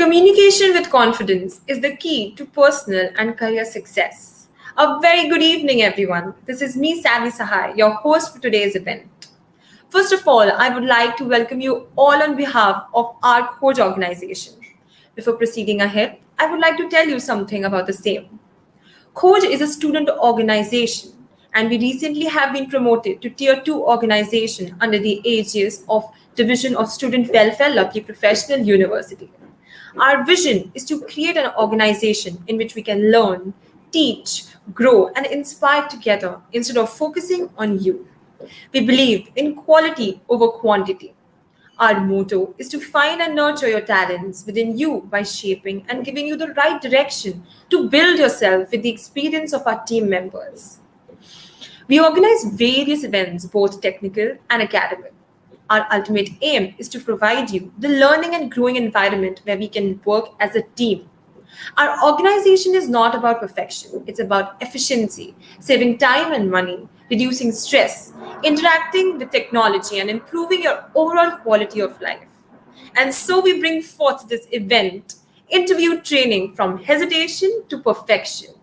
Communication with confidence is the key to personal and career success. A very good evening, everyone. This is me, Savvy Sahai, your host for today's event. First of all, I would like to welcome you all on behalf of our Khoj organization. Before proceeding ahead, I would like to tell you something about the same. Khoj is a student organization, and we recently have been promoted to Tier 2 organization under the aegis of Division of Student Welfare Lucky Professional University. Our vision is to create an organization in which we can learn, teach, grow, and inspire together instead of focusing on you. We believe in quality over quantity. Our motto is to find and nurture your talents within you by shaping and giving you the right direction to build yourself with the experience of our team members. We organize various events, both technical and academic. Our ultimate aim is to provide you the learning and growing environment where we can work as a team. Our organization is not about perfection, it's about efficiency, saving time and money, reducing stress, interacting with technology, and improving your overall quality of life. And so we bring forth this event, interview training from hesitation to perfection,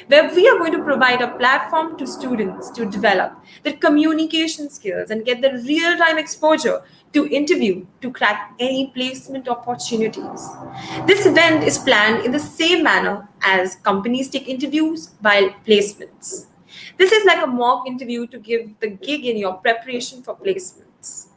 where we are going to provide a platform to students to develop their communication skills and get the real time exposure to interview to crack any placement opportunities. This event is planned in the same manner as companies take interviews while placements. This is like a mock interview to give the gig in your preparation for placements.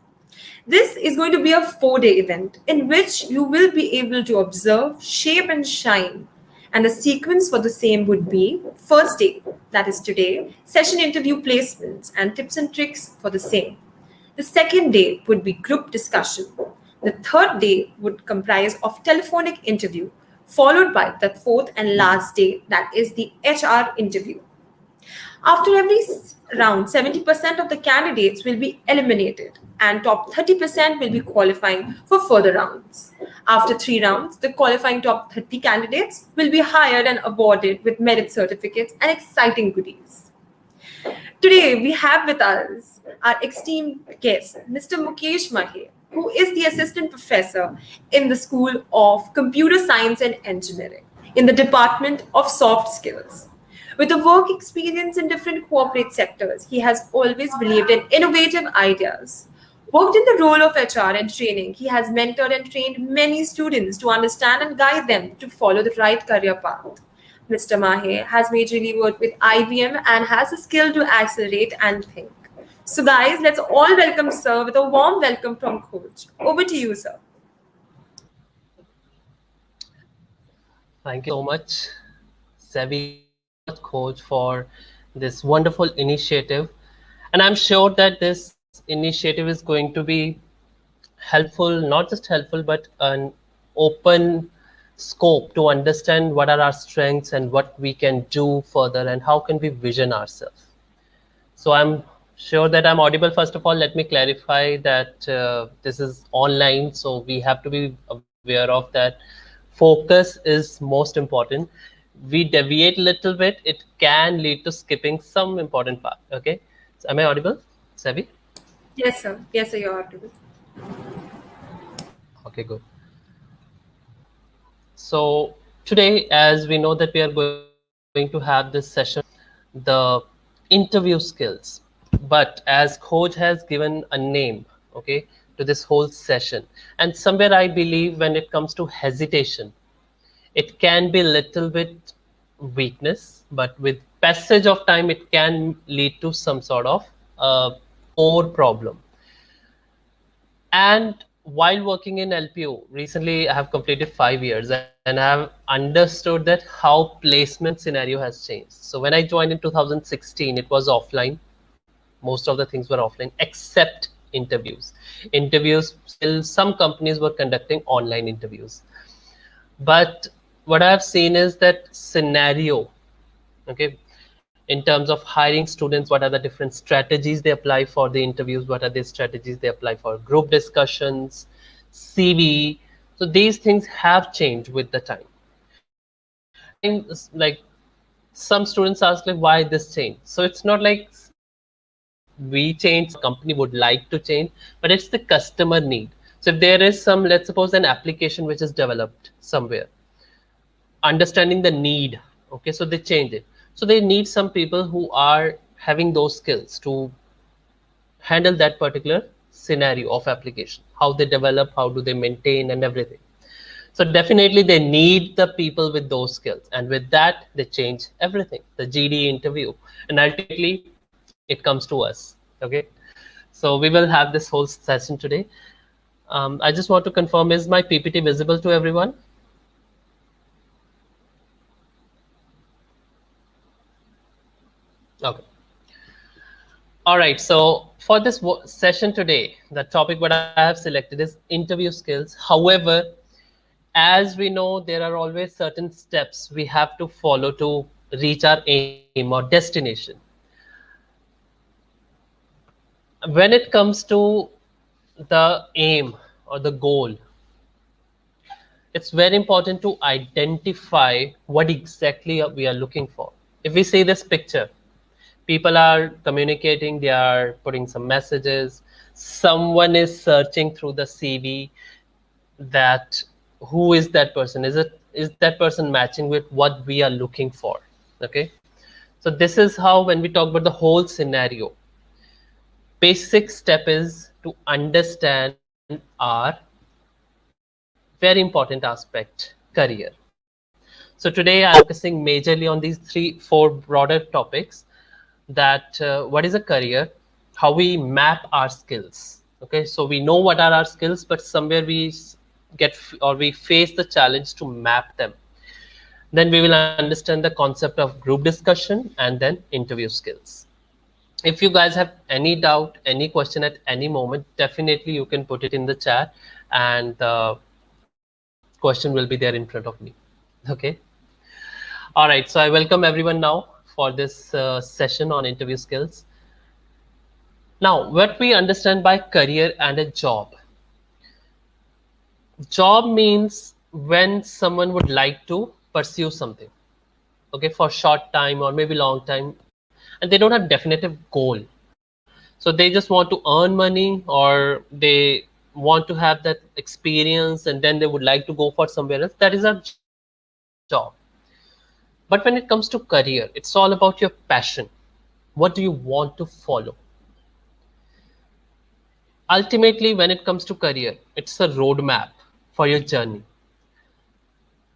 This is going to be a 4-day event in which you will be able to observe, shape, and shine. And the sequence for the same would be first day, that is today, session interview placements and tips and tricks for the same. The second day would be group discussion. The third day would comprise of telephonic interview, followed by the fourth and last day, that is the HR interview. After every round, 70% of the candidates will be eliminated and top 30% will be qualifying for further rounds. After 3 rounds, the qualifying top 30 candidates will be hired and awarded with merit certificates and exciting goodies. Today, we have with us our esteemed guest, Mr. Mukesh Mahay, who is the assistant professor in the School of Computer Science and Engineering in the Department of Soft Skills. With a work experience in different corporate sectors, he has always believed in innovative ideas. Worked in the role of HR and training, he has mentored and trained many students to understand and guide them to follow the right career path. Mr. Mahe has majorly worked with IBM and has the skill to accelerate and think. So guys, let's all welcome sir with a warm welcome from Khoj. Over to you, sir. Thank you so much, Sevi, Coach, for this wonderful initiative. And I'm sure that this initiative is going to be helpful, not just helpful, but an open scope to understand what are our strengths and what we can do further and how can we vision ourselves. So I'm sure that I'm audible. First of all, let me clarify that this is online, so we have to be aware of that. Focus is most important. We deviate a little bit, it can lead to skipping some important part. Okay, so am I audible, Savi? Yes, sir. Yes, sir, you're audible. Okay, good. So today, as we know that we are going to have this session, the interview skills, but as Khoj has given a name, okay, to this whole session, and somewhere I believe when it comes to hesitation, it can be a little bit weakness, but with passage of time, it can lead to some sort of core problem. And while working in LPU, recently I have completed 5 years and I have understood that how placement scenario has changed. So when I joined in 2016, it was offline. Most of the things were offline except interviews. Interviews, still some companies were conducting online interviews. But what I have seen is that scenario, okay, in terms of hiring students, what are the different strategies they apply for the interviews, what are the strategies they apply for group discussions, CV. So these things have changed with the time. And like some students ask like why this change. So it's not like we change, company would like to change, but it's the customer need. So if there is some, let's suppose an application which is developed somewhere, understanding the need, okay, so they change it. So they need some people who are having those skills to handle that particular scenario of application, how they develop, how do they maintain, and everything. So definitely they need the people with those skills, and with that they change everything, the GD interview, and ultimately it comes to us. Okay, so we will have this whole session today. I just want to confirm, is my PPT visible to everyone? Okay. All right, so for this session today, the topic what I have selected is interview skills. However, as we know, there are always certain steps we have to follow to reach our aim or destination. When it comes to the aim or the goal, it's very important to identify what exactly we are looking for. If we see this picture, people are communicating, they are putting some messages, someone is searching through the CV, that who is that person, is that person matching with what we are looking for. Okay, so this is how, when we talk about the whole scenario, basic step is to understand our very important aspect, career. So today I'm focusing majorly on these four broader topics, that what is a career, how we map our skills. Okay, so we know what are our skills, but somewhere we get or we face the challenge to map them. Then we will understand the concept of group discussion and then interview skills. If you guys have any doubt, any question at any moment, definitely you can put it in the chat, and the question will be there in front of me. Okay. All right, so I welcome everyone now for this session on interview skills. Now, what we understand by career and a job. Job means when someone would like to pursue something, okay, for short time or maybe long time, and they don't have definitive goal. So they just want to earn money, or they want to have that experience, and then they would like to go for somewhere else. That is our job. But when it comes to career, it's all about your passion. What do you want to follow? Ultimately, when it comes to career, it's a roadmap for your journey.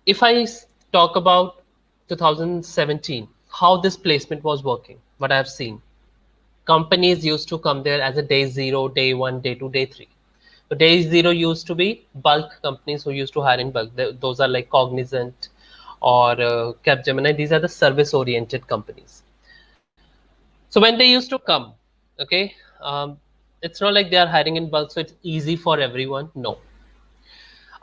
If I talk about 2017, how this placement was working, what I have seen, companies used to come there as a day zero, day one, day two, day three. So day zero used to be bulk companies who used to hire in bulk. Those are like Cognizant or Capgemini. These are the service oriented companies. So when they used to come, okay, it's not like they are hiring in bulk, so it's easy for everyone. No,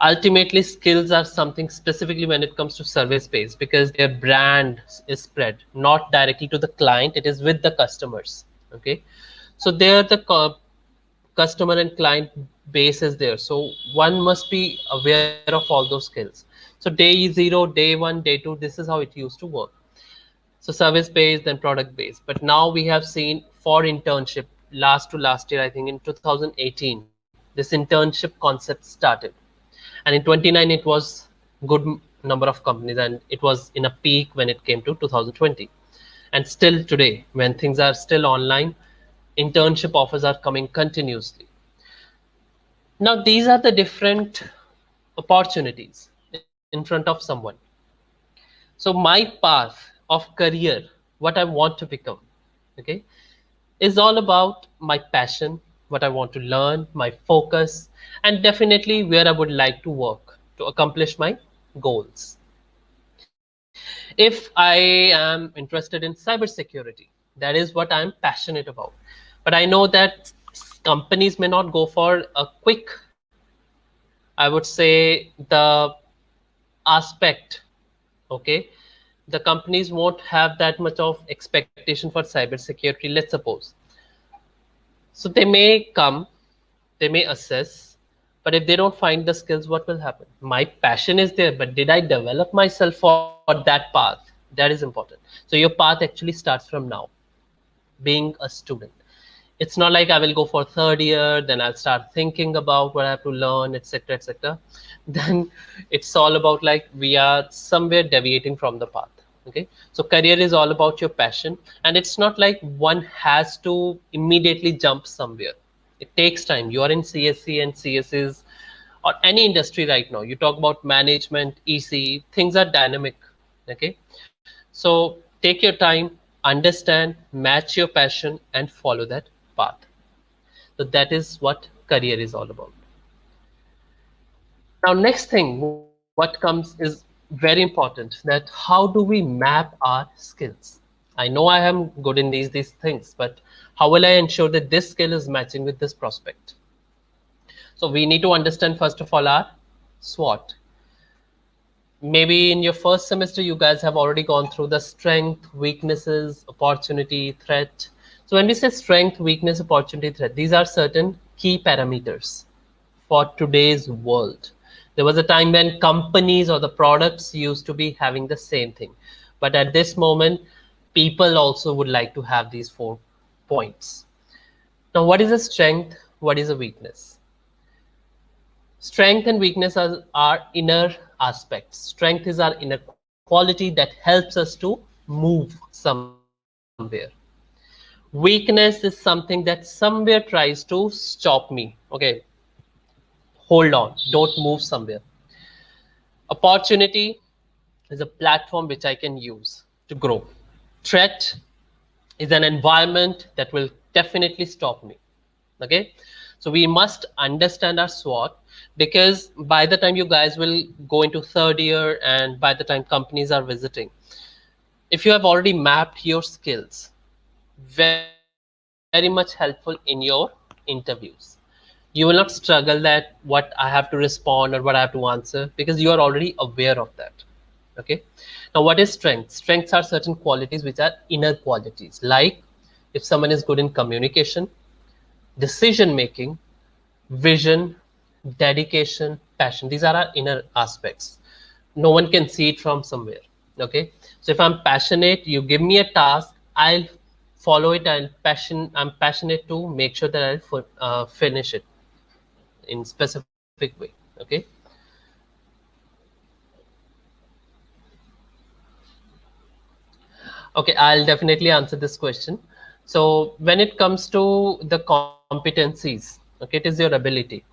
ultimately skills are something specifically when it comes to service based, because their brand is spread not directly to the client, it is with the customers. Okay, so there the customer and client base is there, so one must be aware of all those skills. So day zero, day one, day two, this is how it used to work. So service based, then product based. But now we have seen for internship, last to last year, I think in 2018, this internship concept started, and in 29 it was good number of companies, and it was in a peak when it came to 2020. And still today, when things are still online, internship offers are coming continuously. Now these are the different opportunities in front of someone. So my path of career, what I want to become, okay, is all about my passion, what I want to learn, my focus, and definitely where I would like to work to accomplish my goals. If I am interested in cybersecurity, that is what I'm passionate about. But I know that companies may not go for a quick, I would say, the aspect, okay, the companies won't have that much of expectation for cybersecurity, let's suppose. So they may come, they may assess, but if they don't find the skills, what will happen? My passion is there, but did I develop myself for that path? That is important. So your path actually starts from now, being a student. It's not like I will go for third year, then I'll start thinking about what I have to learn, etc., etc. Then it's all about like we are somewhere deviating from the path. Okay, so career is all about your passion, and it's not like one has to immediately jump somewhere. It takes time. You are in CSC, and CS is, or any industry right now. You talk about management, EC, things are dynamic. Okay, so take your time, understand, match your passion, and follow that path. So that is what career is all about. Now, next thing, what comes is very important, that how do we map our skills? I know I am good in these things, but how will I ensure that this skill is matching with this prospect? So we need to understand first of all our SWOT. Maybe in your first semester, you guys have already gone through the strength, weaknesses, opportunity, threat. So when we say strength, weakness, opportunity, threat, these are certain key parameters for today's world. There was a time when companies or the products used to be having the same thing. But at this moment, people also would like to have these 4 points. Now, what is a strength? What is a weakness? Strength and weakness are our inner aspects. Strength is our inner quality that helps us to move somewhere. Weakness is something that somewhere tries to stop me. Okay, hold on, don't move somewhere. Opportunity is a platform which I can use to grow. Threat is an environment that will definitely stop me. Okay, so we must understand our SWOT, because by the time you guys will go into third year and by the time companies are visiting, if you have already mapped your skills, very much helpful in your interviews. You will not struggle that what I have to respond or what I have to answer, because you are already aware of that. Okay, now what is strength? Strengths are certain qualities which are inner qualities, like if someone is good in communication, decision making, vision, dedication, passion. These are our inner aspects. No one can see it from somewhere. Okay, so if I'm passionate, you give me a task, I'll follow it. I'm passionate to make sure that I'll finish it in specific way. Okay, okay, I'll definitely answer this question. So when it comes to the competencies, okay, it is your ability,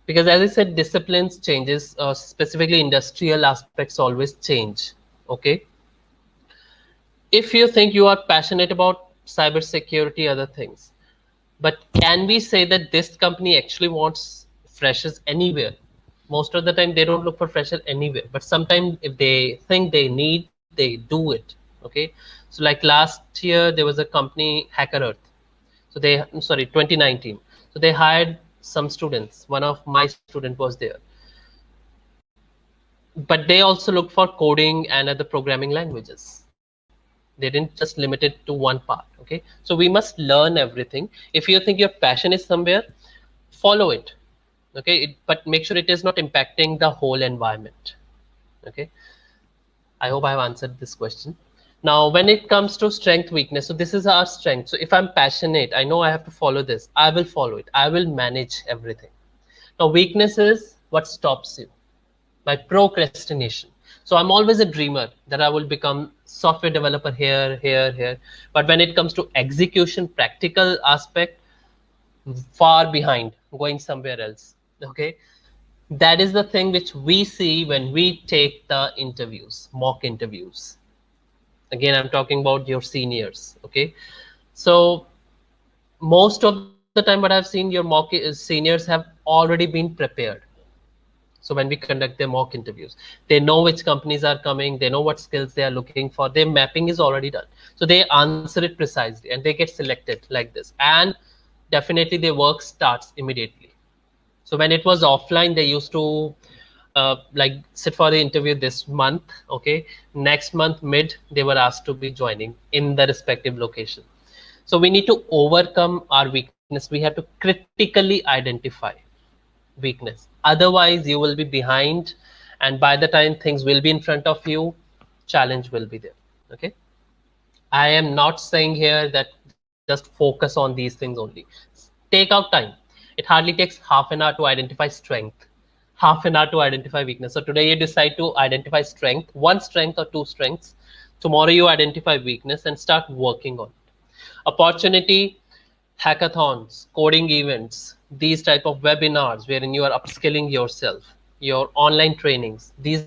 because as I said, disciplines changes, specifically industrial aspects always change. Okay, if you think you are passionate about cybersecurity, other things, but can we say that this company actually wants freshers anywhere? Most of the time they don't look for freshers anywhere, but sometimes if they think they need, they do it. Okay, so like last year there was a company, Hacker Earth. So they, sorry, 2019. So they hired some students. One of my student was there, but they also looked for coding and other programming languages. They didn't just limit it to one part. Okay, so we must learn everything. If you think your passion is somewhere, follow it. Okay, but make sure it is not impacting the whole environment. Okay, I hope I have answered this question. Now, when it comes to strength, weakness, so this is our strength. So if I'm passionate, I know I have to follow this. I will follow it. I will manage everything. Now, weakness is what stops you, by procrastination. So I'm always a dreamer that I will become software developer here, here, here. But when it comes to execution, practical aspect, far behind, going somewhere else. Okay, that is the thing which we see when we take the interviews, mock interviews. Again, I'm talking about your seniors. Okay, so most of the time what I've seen, your seniors have already been prepared. So when we conduct their mock interviews, they know which companies are coming, they know what skills they are looking for, their mapping is already done. So they answer it precisely and they get selected like this. And definitely their work starts immediately. So when it was offline, they used to like sit for the interview this month. Okay, next month mid, they were asked to be joining in the respective location. So we need to overcome our weakness. We have to critically identify weakness. Otherwise, you will be behind, and by the time things will be in front of you, challenge will be there. Okay. I am not saying here that the just focus on these things only. Take out time. It hardly takes half an hour to identify strength, half an hour to identify weakness. So today you decide to identify strength, one strength or two strengths. Tomorrow you identify weakness and start working on it. Opportunity, hackathons, coding events, these type of webinars wherein you are upskilling yourself, your online trainings, these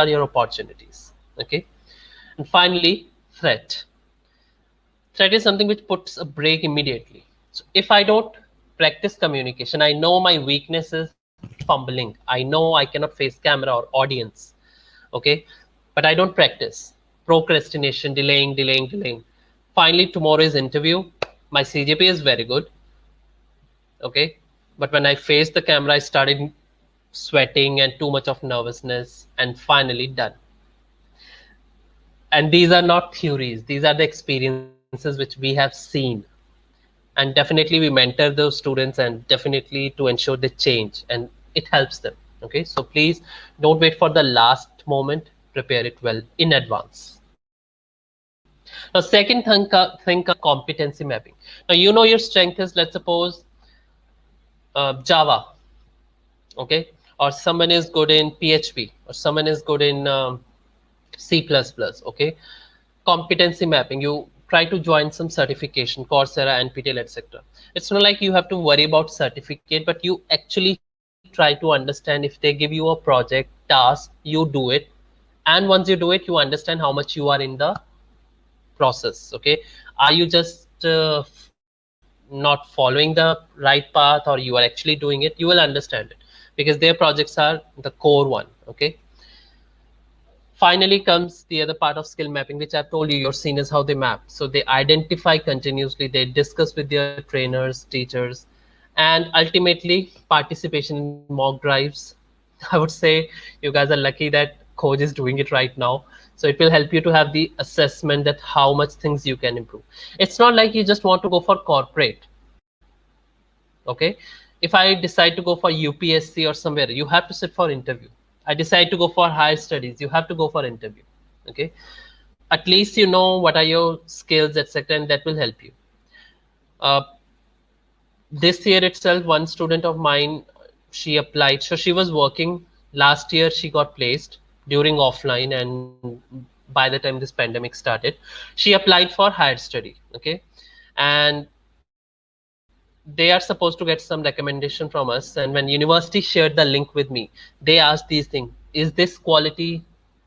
are your opportunities. Okay. And finally, threat. Threat is something which puts a break immediately. So if I don't practice communication, I know my weakness is fumbling. I know I cannot face camera or audience. Okay. But I don't practice. Procrastination, delaying. Finally, tomorrow's interview, my CGP is very good. Okay. But when I faced the camera, I started sweating and too much of nervousness, and finally done. And these are not theories, these are the experiences which we have seen. And definitely we mentor those students, and definitely to ensure they change, and it helps them. Okay, so please don't wait for the last moment, prepare it well in advance. Now second think of competency mapping. Now you know your strength is, let's suppose, Java. Okay, or someone is good in PHP, or someone is good in C++. Okay, competency mapping, you try to join some certification, Coursera, NPTEL, etc. It's not like you have to worry about certificate, but you actually try to understand. If they give you a project task, you do it, and once you do it, you understand how much you are in the process. Okay, are you just not following the right path, or you are actually doing it? You will understand it, because their projects are the core one. Okay, finally comes the other part of skill mapping, which I've told you, your seniors, how they map. So they identify continuously, they discuss with their trainers, teachers, and ultimately participation in mock drives. I would say you guys are lucky that Khoj is doing it right now. So it will help you to have the assessment that how much things you can improve. It's not like you just want to go for corporate. Okay, if I decide to go for UPSC or somewhere, you have to sit for interview. I decide to go for higher studies, you have to go for interview. Okay, at least you know what are your skills, etc., and that will help you. uh, this year itself, one student of mine, she applied, so she was working last year, she got placed during offline, and by the time this pandemic started, she applied for higher study. Okay, and they are supposed to get some recommendation from us, and when university shared the link with me, they asked these things: is this quality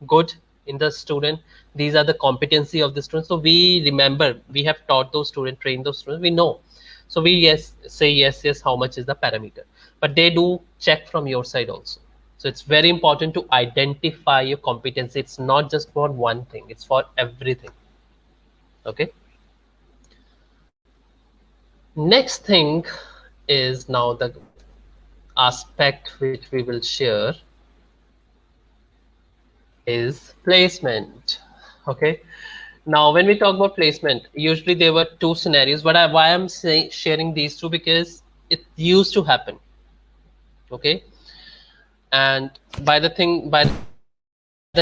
good in the student? These are the competency of the student. So we remember, we have taught those students, trained those students, we know. So we say yes, how much is the parameter, but they do check from your side also. So it's very important to identify your competency. It's not just for one thing, it's for everything. Okay, next thing is now the aspect which we will share is placement. Okay, now when we talk about placement, usually there were two scenarios, but why I'm sharing these two, because it used to happen. Okay, and by the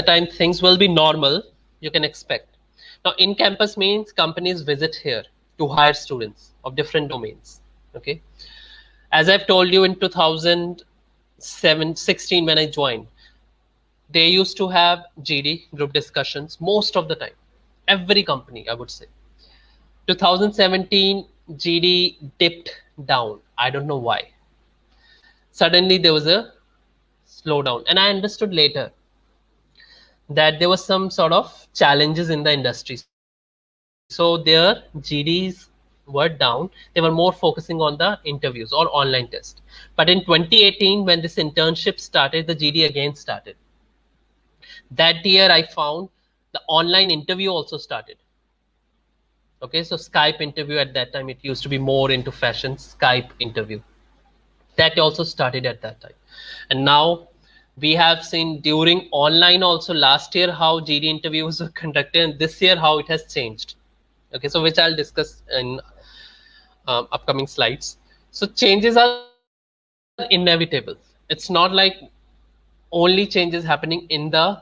time things will be normal, you can expect. Now in campus means companies visit here to hire students of different domains. Okay, as I've told you, in 2016 when I joined, they used to have GD group discussions most of the time, every company, I would say. 2017 GD dipped down, I don't know why. Suddenly there was a slowdown, and I understood later that there was some sort of challenges in the industry, so their GDs were down. They were more focusing on the interviews or online test. But in 2018, when this internship started, the GD again started. That year I found the online interview also started. Okay, so Skype interview, at that time it used to be more into fashion. Skype interview, that also started at that time. And now we have seen during online also, last year how GD interviews were conducted, and this year how it has changed. Okay, so which I'll discuss in upcoming slides. So changes are inevitable. It's not like only changes happening in the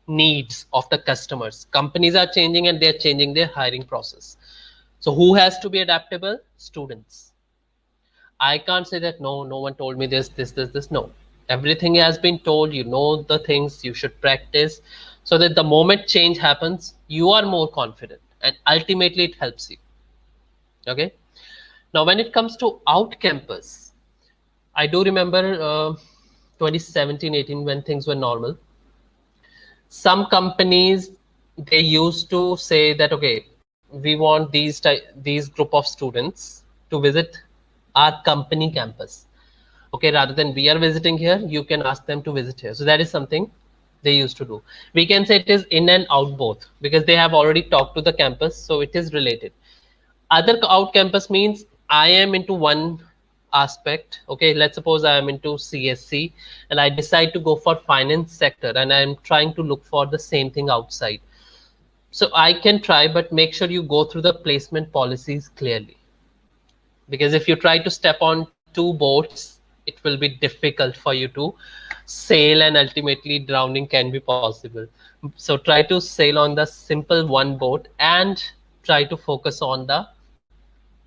needs of the customers. Companies are changing, and they're changing their hiring process. So who has to be adaptable? Students. I can't say that no one told me this. No. Everything has been told, you know the things you should practice so that the moment change happens, you are more confident and ultimately it helps you. Okay. Now, when it comes to out campus, I do remember 2017-18 when things were normal. Some companies, they used to say that, okay, we want these group of students to visit our company campus. Okay, rather than we are visiting here, you can ask them to visit here. So that is something they used to do. We can say it is in and out both because they have already talked to the campus, so it is related. Other out campus means I am into one aspect. Okay, let's suppose I am into CSC and I decide to go for finance sector and I'm trying to look for the same thing outside. So I can try, but make sure you go through the placement policies clearly, because if you try to step on two boats, it will be difficult for you to sail, and ultimately drowning can be possible. So try to sail on the simple one boat and try to focus on the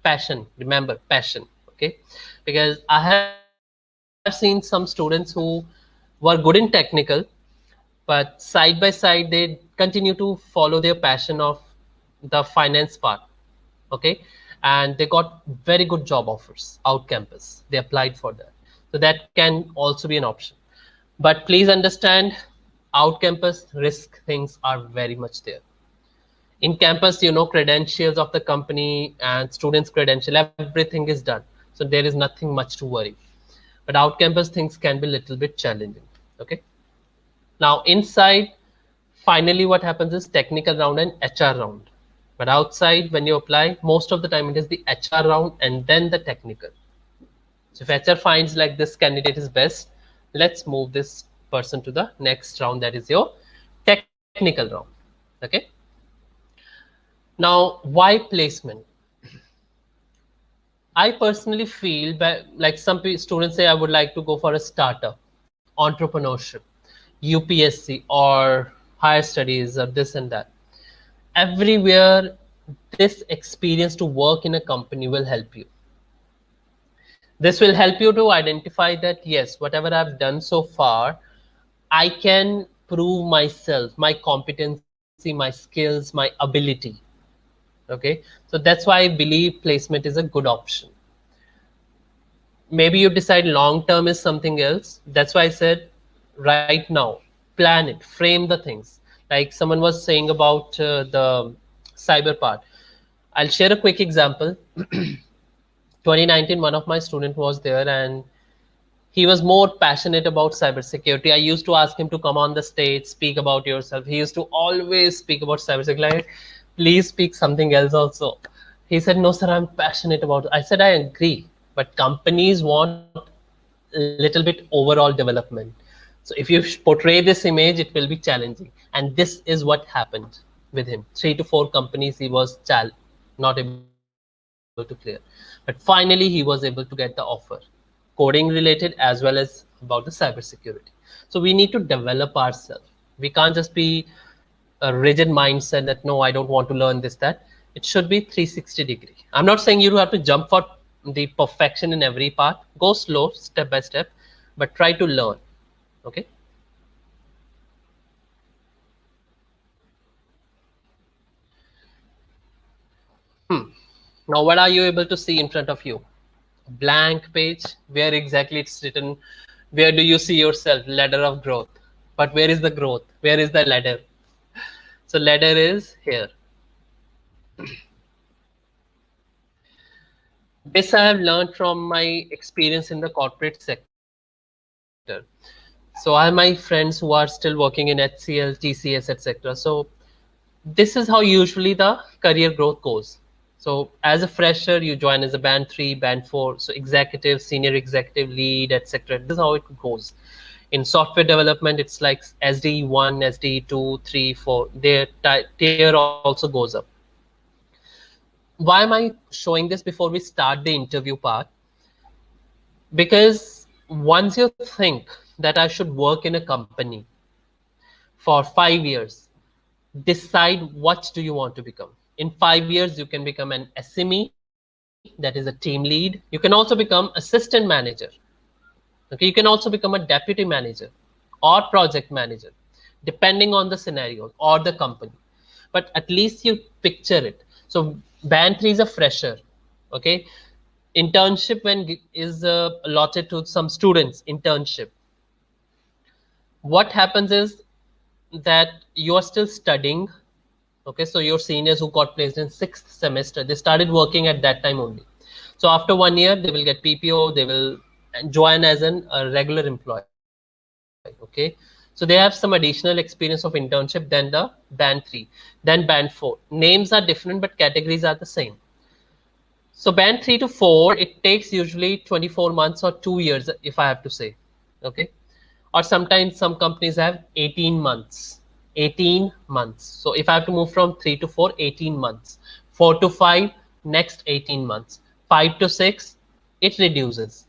passion. Remember, passion. Okay, because I have seen some students who were good in technical, but side by side they continue to follow their passion of the finance part. Okay, and they got very good job offers out campus, they applied for that. So that can also be an option, but please understand, out campus risk things are very much there. In campus, you know, credentials of the company and students credential, everything is done, so there is nothing much to worry. But out campus things can be a little bit challenging. Okay, now inside, finally what happens is technical round and HR round. But outside, when you apply, most of the time it is the HR round and then the technical. So if HR finds like this candidate is best, let's move this person to the next round, that is your technical round. Okay. Now, why placement? I personally feel like some students say I would like to go for a startup, entrepreneurship, UPSC, or higher studies, or this and that. Everywhere, this experience to work in a company will help you. This will help you to identify that yes, whatever I've done so far, I can prove myself, my competency, my skills, my ability. Okay, so that's why I believe placement is a good option. Maybe you decide long term is something else. That's why I said right now, plan it, frame the things. Like someone was saying about the cyber part. I'll share a quick example. 2019, one of my student was there and he was more passionate about cybersecurity. I used to ask him to come on the stage, speak about yourself. He used to always speak about cybersecurity. Like, please speak something else also. He said, no, sir, I'm passionate about it. I said, I agree. But companies want a little bit overall development. So if you portray this image, it will be challenging. And this is what happened with him. 3 to 4 companies he was not able to clear. But finally, he was able to get the offer, coding related as well as about the cybersecurity. So we need to develop ourselves. We can't just be a rigid mindset that no, I don't want to learn this, that. It should be 360-degree. I'm not saying you have to jump for the perfection in every part. Go slow, step by step, but try to learn. Okay. Now, what are you able to see in front of you? A blank page. Where exactly it's written? Where do you see yourself? Ladder of growth. But where is the growth? Where is the ladder? So ladder is here. This I have learned from my experience in the corporate sector. So I have my friends who are still working in HCL, TCS, etc. So this is how usually the career growth goes. So as a fresher, you join as a band 3, band 4, so executive, senior executive, lead, etc. This is how it goes. In software development, it's like SD1, SD2, 3, 4. Their tier also goes up. Why am I showing this before we start the interview part? Because once you think that I should work in a company for 5 years, decide what do you want to become. In 5 years, you can become an SME, that is a team lead. You can also become assistant manager. Okay, you can also become a deputy manager or project manager, depending on the scenario or the company. But at least you picture it. So band 3 is a fresher. Okay, internship when is allotted to some students. Internship. What happens is that you are still studying. Okay, so your seniors who got placed in sixth semester, they started working at that time only. So after 1 year, they will get PPO, they will join as a regular employee. Okay, so they have some additional experience of internship than the band 3, then band 4. Names are different, but categories are the same. So band 3 to 4, it takes usually 24 months or 2 years, if I have to say. Okay, or sometimes some companies have 18 months. 18 months. So if I have to move from 3 to 4, 18 months. 4 to 5, next 18 months. 5 to 6, it reduces.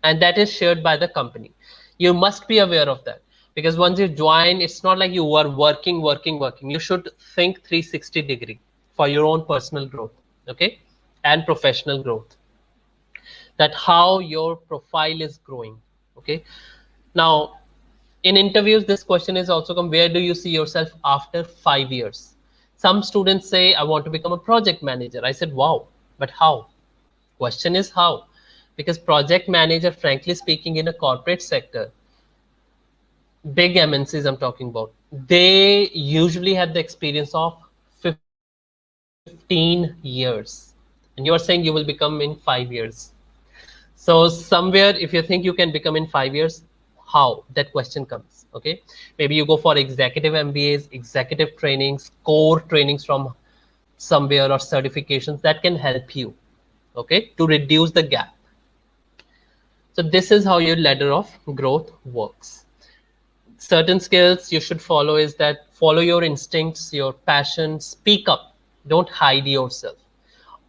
And that is shared by the company. You must be aware of that, because once you join, it's not like you are working. You should think 360-degree for your own personal growth, okay, and professional growth. That how your profile is growing, okay. Now, in interviews, this question is also come, where do you see yourself after 5 years? Some students say, I want to become a project manager. I said, wow, but how? Question is how? Because project manager, frankly speaking, in a corporate sector, big MNCs I'm talking about, they usually have the experience of 15 years. And you are saying you will become in 5 years. So somewhere, if you think you can become in 5 years, how? That question comes. Okay, maybe you go for executive MBAs, executive trainings, core trainings from somewhere, or certifications that can help you. Okay, to reduce the gap. So this is how your ladder of growth works. Certain skills you should follow is that follow your instincts, your passion, speak up, don't hide yourself,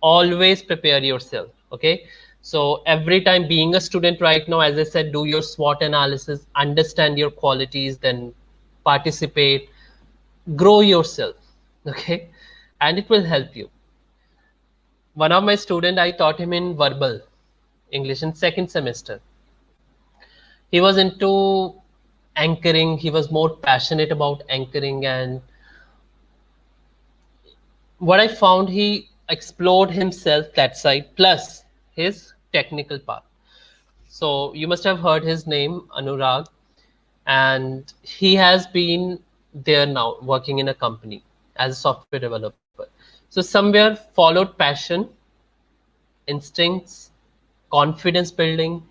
always prepare yourself. Okay, so every time, being a student right now, as I said, do your SWOT analysis, understand your qualities, then participate, grow yourself. Okay, and it will help you. One of my student, I taught him in verbal English in second semester. He was into anchoring, he was more passionate about anchoring, and what I found, he explored himself that side plus his technical part. So you must have heard his name, Anurag, and he has been there now working in a company as a software developer. So somewhere followed passion, instincts, confidence building,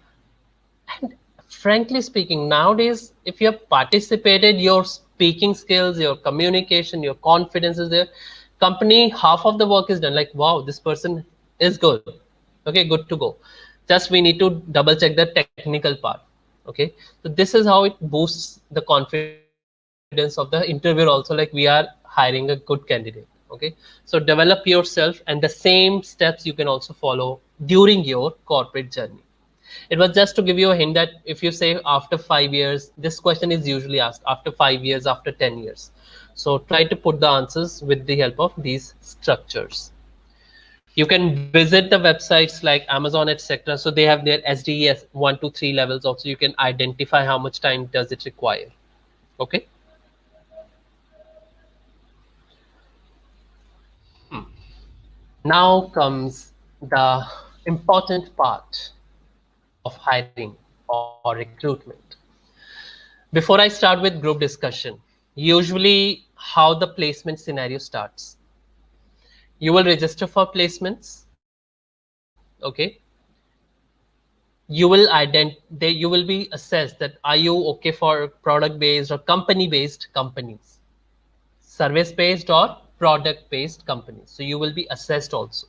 and frankly speaking, nowadays, if you have participated, your speaking skills, your communication, your confidence is there. Company, half of the work is done. Like, wow, this person is good. Okay, good to go. Just we need to double check the technical part. Okay, so this is how it boosts the confidence of the interviewer also. Like, we are hiring a good candidate. Okay, so develop yourself, and the same steps you can also follow during your corporate journey. It was just to give you a hint that if you say after 5 years, this question is usually asked after 5 years, after 10 years. So try to put the answers with the help of these structures. You can visit the websites like Amazon, etc. So they have their SDES 1 to 3 levels also. You can identify how much time does it require. Okay. Now comes the important part of hiring or recruitment. Before I start with group discussion, usually how the placement scenario starts. You will register for placements, okay? You will be assessed that are you okay for product based or company based companies, service based or product based companies. So you will be assessed also.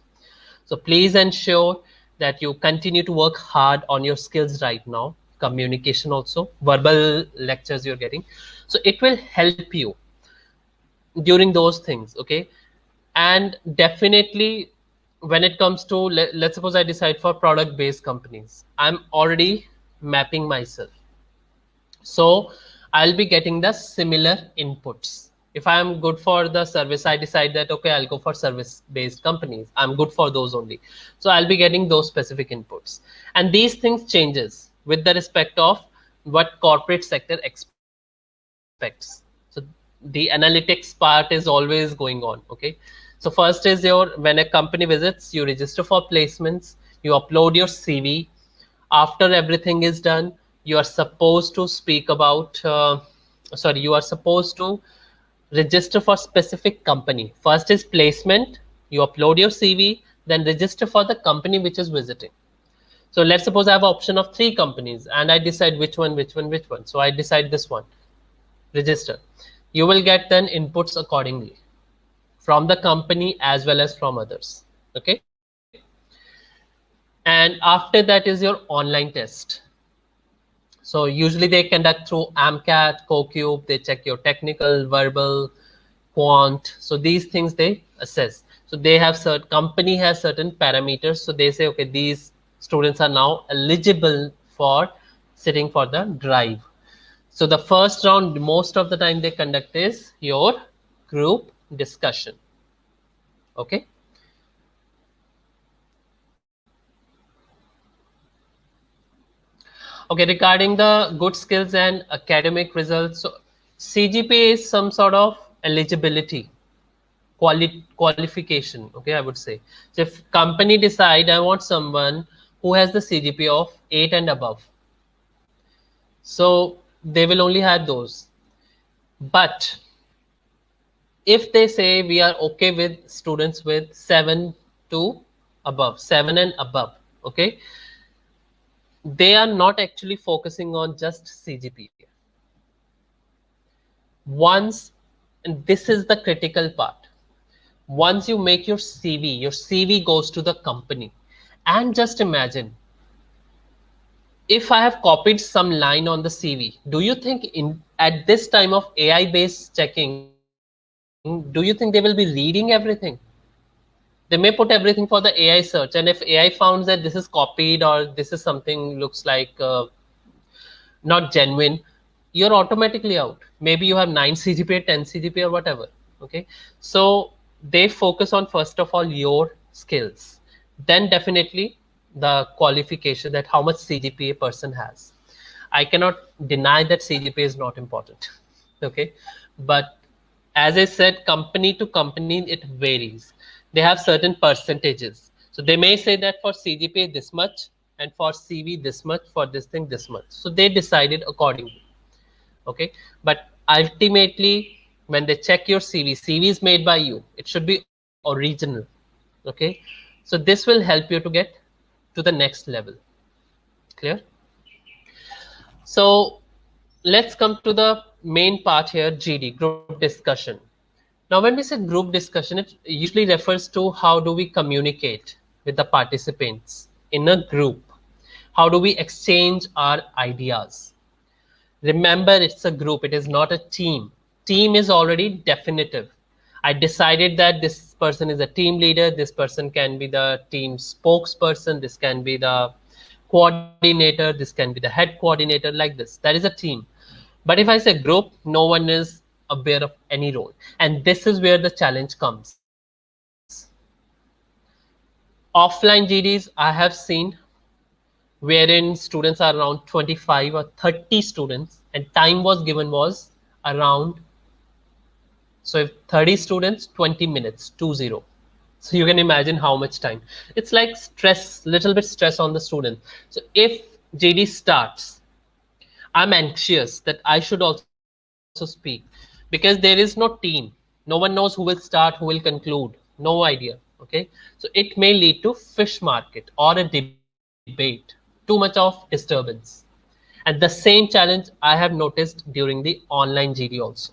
So please ensure that you continue to work hard on your skills right now, communication also, verbal lectures you're getting. So it will help you during those things, okay. And definitely, when it comes to let's suppose I decide for product based companies, I'm already mapping myself, so I'll be getting the similar inputs. If I am good for the service, I decide that, okay, I'll go for service based companies. I'm good for those only. So I'll be getting those specific inputs. And these things changes with the respect of what corporate sector expects. So the analytics part is always going on. Okay. So first is when a company visits, you register for placements, you upload your CV. After everything is done, you are supposed to speak about, you are supposed to register for specific company. First is placement, you upload your CV, then register for the company which is visiting. So let's suppose I have an option of 3 companies and I decide which one. So I decide this one, register. You will get then inputs accordingly from the company as well as from others. Okay. And after that is your online test. So usually they conduct through AMCAT, CoCube, they check your technical, verbal, quant. So these things they assess. So they have certain company has certain parameters. So they say, okay, these students are now eligible for sitting for the drive. So the first round, most of the time they conduct is your group discussion. Okay. Okay, regarding the good skills and academic results, so CGPA is some sort of eligibility qualification. Okay, I would say. So if company decide I want someone who has the CGPA of 8 and above, so they will only have those. But if they say we are okay with students with 7 to above, 7 and above, okay, they are not actually focusing on just CGPA. Once, and this is the critical part, once you make your CV goes to the company. And just imagine, if I have copied some line on the CV, do you think in at this time of AI based checking, do you think they will be reading everything? They may put everything for the AI search, and if AI found that this is copied or this is something looks like not genuine, you're automatically out. Maybe you have 9 CGPA, 10 CGPA, or whatever. Okay, so they focus on first of all your skills, then definitely the qualification, that how much CGPA person has. I cannot deny that CGPA is not important. Okay, but as I said, company to company it varies. They have certain percentages. So they may say that for CGPA this much, and for CV this much, for this thing this much. So they decided accordingly. Okay, but ultimately when they check your CV is made by you. It should be original. Okay, so this will help you to get to the next level. Clear? So let's come to the main part here, GD, group discussion. Now, when we say group discussion, it usually refers to how do we communicate with the participants in a group? How do we exchange our ideas? Remember, it's a group, it is not a team. Team is already definitive. I decided that this person is a team leader, this person can be the team spokesperson, this can be the coordinator, this can be the head coordinator, like this. That is a team. But if I say group, no one is aware of any role. And this is where the challenge comes. Offline GDs I have seen wherein students are around 25 or 30 students, and time was given was around, so if 30 students, 20 minutes, 20. So you can imagine how much time. It's like stress, little bit stress on the student. So if GD starts, I'm anxious that I should also speak, because there is no team. No one knows who will start, who will conclude. No idea. Okay. So it may lead to fish market or a debate, too much of disturbance. And the same challenge I have noticed during the online GD also.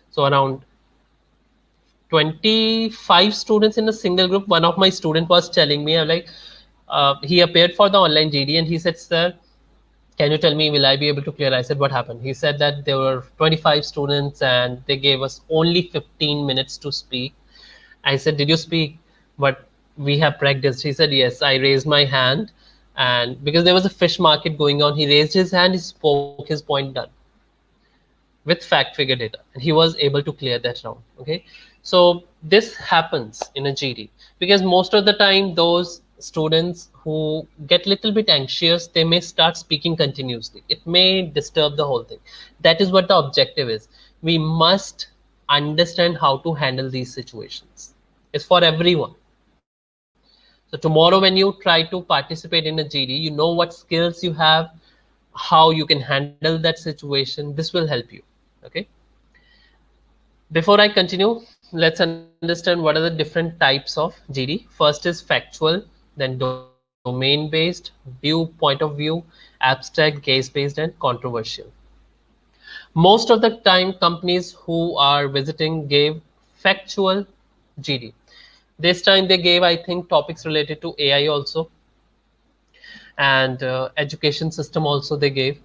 So around 25 students in a single group. One of my student was telling me, like, he appeared for the online GD and he said, sir, can you tell me, will I be able to clear? I said, what happened? He said that there were 25 students and they gave us only 15 minutes to speak. I said, did you speak? But we have practiced. He said, yes, I raised my hand. And because there was a fish market going on, he raised his hand, he spoke, his point done. with fact figure data, and he was able to clear that round. Okay, so this happens in a GD because most of the time those students who get little bit anxious, they may start speaking continuously. It may disturb the whole thing. That is what the objective is. We must understand how to handle these situations. It's for everyone. So tomorrow when you try to participate in a GD, you know what skills you have, how you can handle that situation. This will help you. Okay, before I continue, let's understand what are the different types of GD. First is factual, then domain based, view, point of view, abstract, case based, and controversial. Most of the time companies who are visiting gave factual GD. This time they gave, I think, topics related to AI also, and education system also they gave.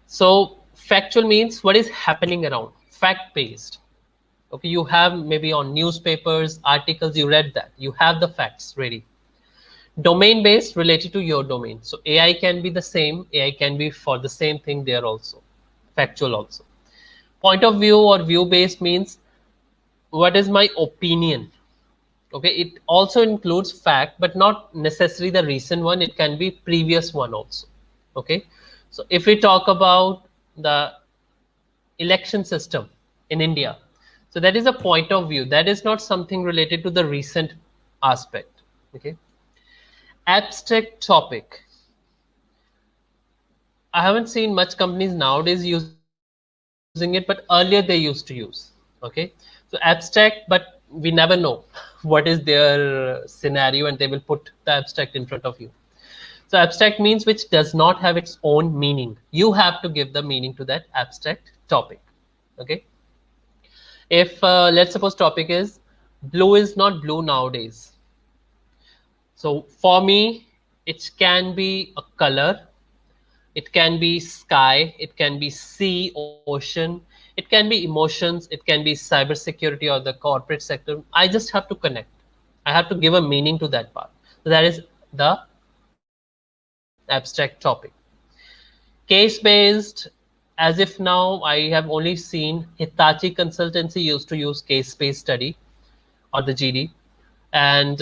So factual means what is happening around, fact based. Okay, you have maybe on newspapers articles, you read that, you have the facts ready. Domain based, related to your domain. So AI can be the same, AI can be for the same thing there also, factual also. Point of view or view based means what is my opinion. Okay, it also includes fact but not necessarily the recent one, it can be previous one also. Okay, so if we talk about the election system in India, so that is a point of view, that is not something related to the recent aspect. Okay, abstract topic, I haven't seen much companies nowadays using it, but earlier they used to use. Okay, so abstract, but we never know what is their scenario, and they will put the abstract in front of you. So abstract means which does not have its own meaning. You have to give the meaning to that abstract topic. Okay, if let's suppose topic is blue is not blue nowadays. So for me, it can be a color, it can be sky, it can be sea, ocean, it can be emotions, it can be cybersecurity or the corporate sector. I just have to connect. I have to give a meaning to that part. So that is the abstract topic. Case based, as if now I have only seen Hitachi Consultancy used to use case based study or the GD, and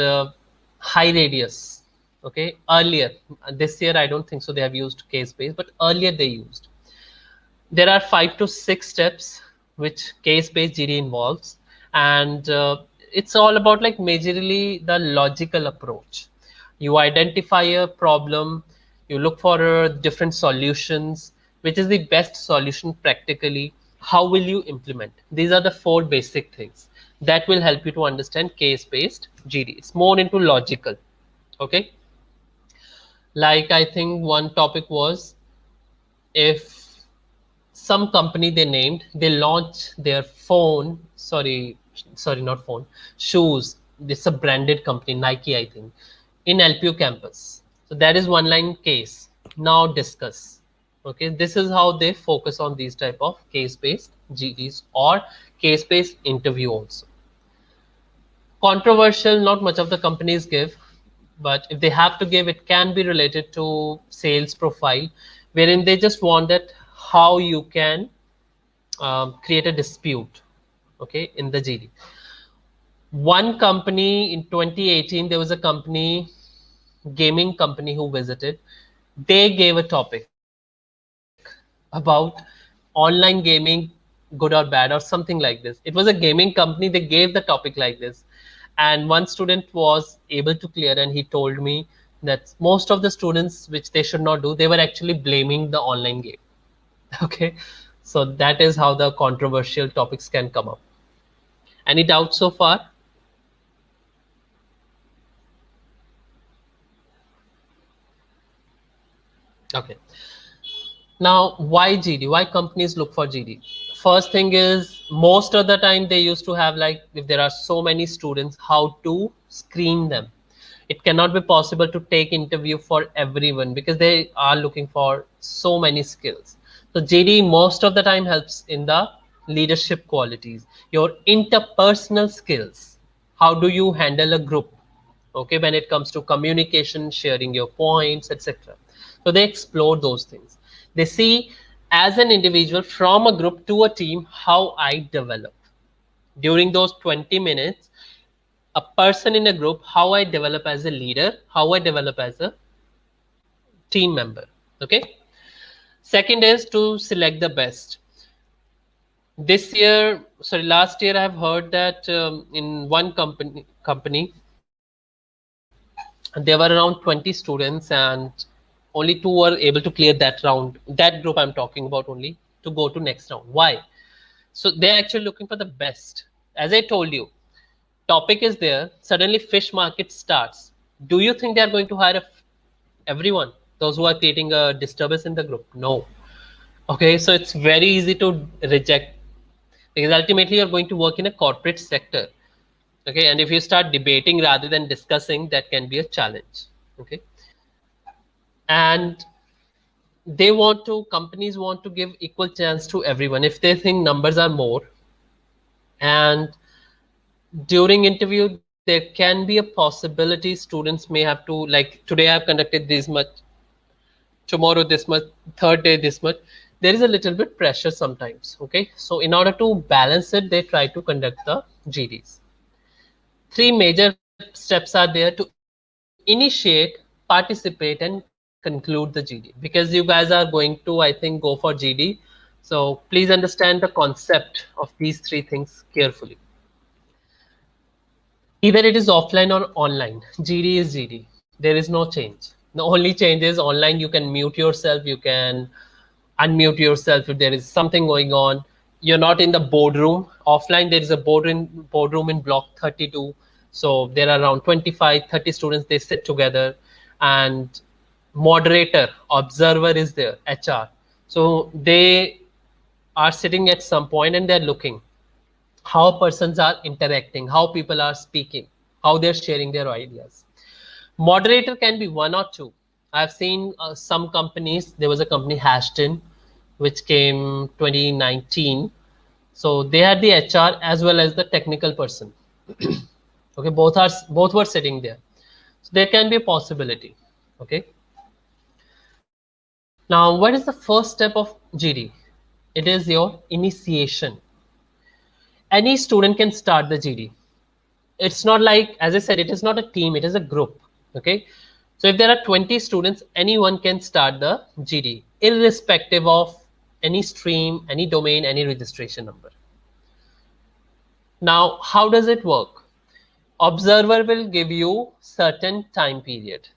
high radius. Okay, earlier, this year I don't think so they have used case based, but earlier they used. There are 5 to 6 steps which case based GD involves, and it's all about like majorly the logical approach. You identify a problem, you look for different solutions, which is the best solution practically, how will you implement. These are the 4 basic things that will help you to understand case based GD. It's more into logical. Okay, like I think one topic was, if some company they named, they launch their phone, sorry not phone, shoes, this is a branded company, Nike I think, in LPU campus. So that is one line case. Now discuss. Okay, this is how they focus on these type of case based GDs or case based interview also. Controversial, not much of the companies give, but if they have to give, it can be related to sales profile, wherein they just want that how you can create a dispute. Okay, in the GD, one company in 2018, there was a company, gaming company, who visited. They gave a topic about online gaming, good or bad or something like this. It was a gaming company, they gave the topic like this, and one student was able to clear, and he told me that most of the students, which they should not do, they were actually blaming the online game. Okay, so that is how the controversial topics can come up. Any doubts so far? Okay, now why GD, why companies look for GD? First thing is, most of the time they used to have, like, if there are so many students, how to screen them. It cannot be possible to take interview for everyone because they are looking for so many skills. So GD most of the time helps in the leadership qualities, your interpersonal skills. How do you handle a group? Okay, when it comes to communication, sharing your points, etc. So they explore those things. They see as an individual from a group to a team, how I develop. During those 20 minutes, a person in a group, how I develop as a leader, how I develop as a team member. Okay. Second is to select the best. This year, sorry, last year I have heard that in one company there were around 20 students and only two were able to clear that round. That group I'm talking about only to go to next round. Why? So they're actually looking for the best. As I told you, topic is there. Suddenly, fish market starts. Do you think they are going to hire everyone? Those who are creating a disturbance in the group? No. Okay, so it's very easy to reject because ultimately you're going to work in a corporate sector. Okay, and if you start debating rather than discussing, that can be a challenge. Okay, and they want to companies want to give equal chance to everyone. If they think numbers are more, and during interview there can be a possibility students may have to, like, today I've conducted this much, tomorrow this much, third day this much. There is a little bit pressure sometimes. Okay, so in order to balance it, they try to conduct the GDs. Three major steps are there to initiate, participate, and conclude the GD, because you guys are going to, I think, go for GD. So please understand the concept of these three things carefully. Either it is offline or online, GD is GD. There is no change. The only change is online you can mute yourself, you can unmute yourself if there is something going on. You're not in the boardroom. Offline there is a boardroom in block 32. So there are around 25, 30 students, they sit together, and moderator, observer is there, HR. So they are sitting at some point and they're looking how persons are interacting, how people are speaking, how they're sharing their ideas. Moderator can be one or two. I've seen some companies. There was a company Hashton, which came 2019. So they had the HR as well as the technical person. Okay, both were sitting there. So there can be a possibility. Okay. Now, what is the first step of GD? It is your initiation. Any student can start the GD. It's not like, as I said, it is not a team, it is a group. Okay, so if there are 20 students, anyone can start the GD irrespective of any stream, any domain, any registration number. Now how does it work? Observer will give you certain time period.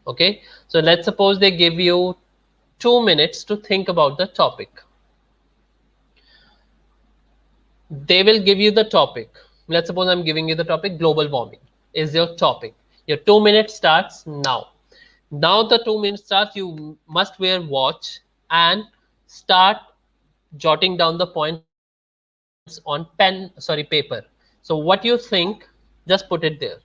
Okay, so let's suppose they give you 2 minutes to think about the topic. They will give you the topic. Let's suppose I'm giving you the topic global warming is your topic. Your 2 minutes starts now. Now the 2 minutes starts, you must wear watch and start jotting down the points on paper. So what you think, just put it there.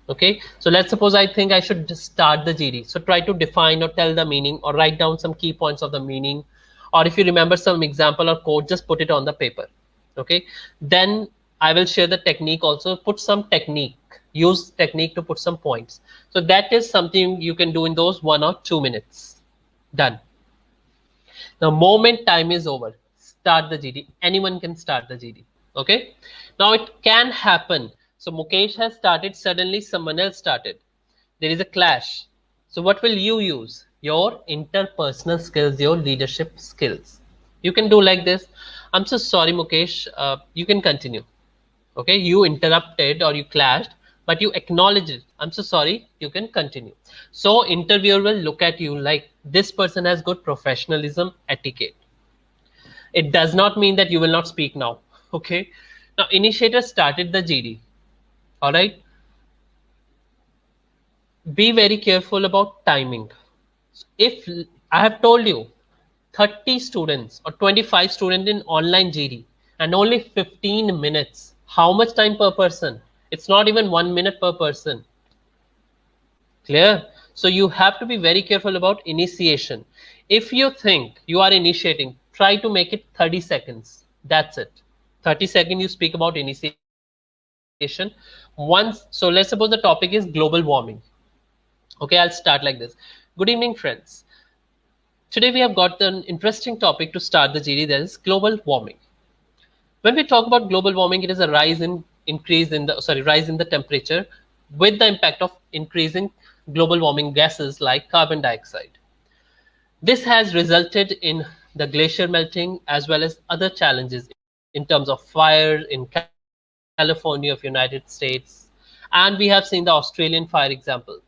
Okay, so let's suppose I think I should just start the GD. So try to define or tell the meaning or write down some key points of the meaning, or if you remember some example or code, just put it on the paper. Okay, then I will share the technique also. Put some technique, use technique to put some points. So that is something you can do in those 1 or 2 minutes. Done. The moment time is over, start the GD. Anyone can start the GD. Okay, now it can happen. So Mukesh has started, suddenly someone else started, there is a clash. So what will you use? Your interpersonal skills, your leadership skills. You can do like this. I'm so sorry, Mukesh. You can continue. Okay, you interrupted or you clashed, but you acknowledged it. I'm so sorry. You can continue. So interviewer will look at you like this person has good professionalism, etiquette. It does not mean that you will not speak now. Okay. Now initiator started the GD. All right. Be very careful about timing. If I have told you 30 students or 25 students in online GD and only 15 minutes, how much time per person? It's not even 1 minute per person. Clear? So you have to be very careful about initiation. If you think you are initiating, try to make it 30 seconds. That's it. 30 seconds you speak about initiation. Once, so let's suppose the topic is global warming. Okay, I'll start like this. Good evening, friends. Today we have got an interesting topic to start the GD, that is global warming. When we talk about global warming, it is a rise in the temperature with the impact of increasing global warming gases like carbon dioxide. This has resulted in the glacier melting as well as other challenges in terms of fire in California of United States, and we have seen the Australian fire example.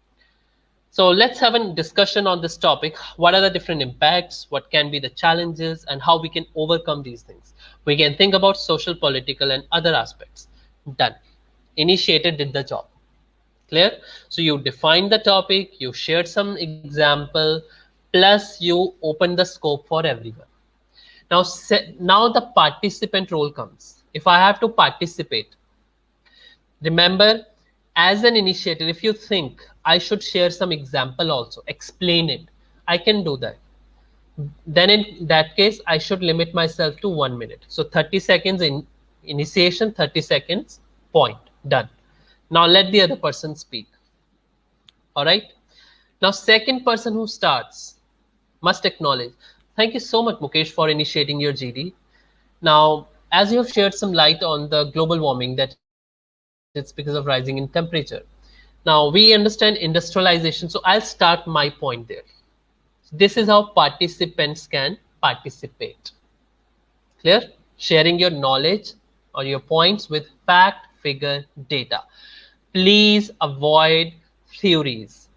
So let's have a discussion on this topic. What are the different impacts? What can be the challenges and how we can overcome these things? We can think about social, political, and other aspects. Done. Initiated did the job. Clear? So you defined the topic, you shared some example, plus you opened the scope for everyone. Now the participant role comes. If I have to participate, remember, as an initiator, if you think I should share some example also, explain it, I can do that. Then in that case, I should limit myself to 1 minute. So 30 seconds in initiation, 30 seconds, point, done. Now let the other person speak. All right. Now, second person who starts must acknowledge. Thank you so much, Mukesh, for initiating your GD. Now, as you have shared some light on the global warming, that it's because of rising in temperature. Now, we understand industrialization, so I'll start my point there. This is how participants can participate. Clear? Sharing your knowledge or your points with fact, figure, data. Please avoid theories.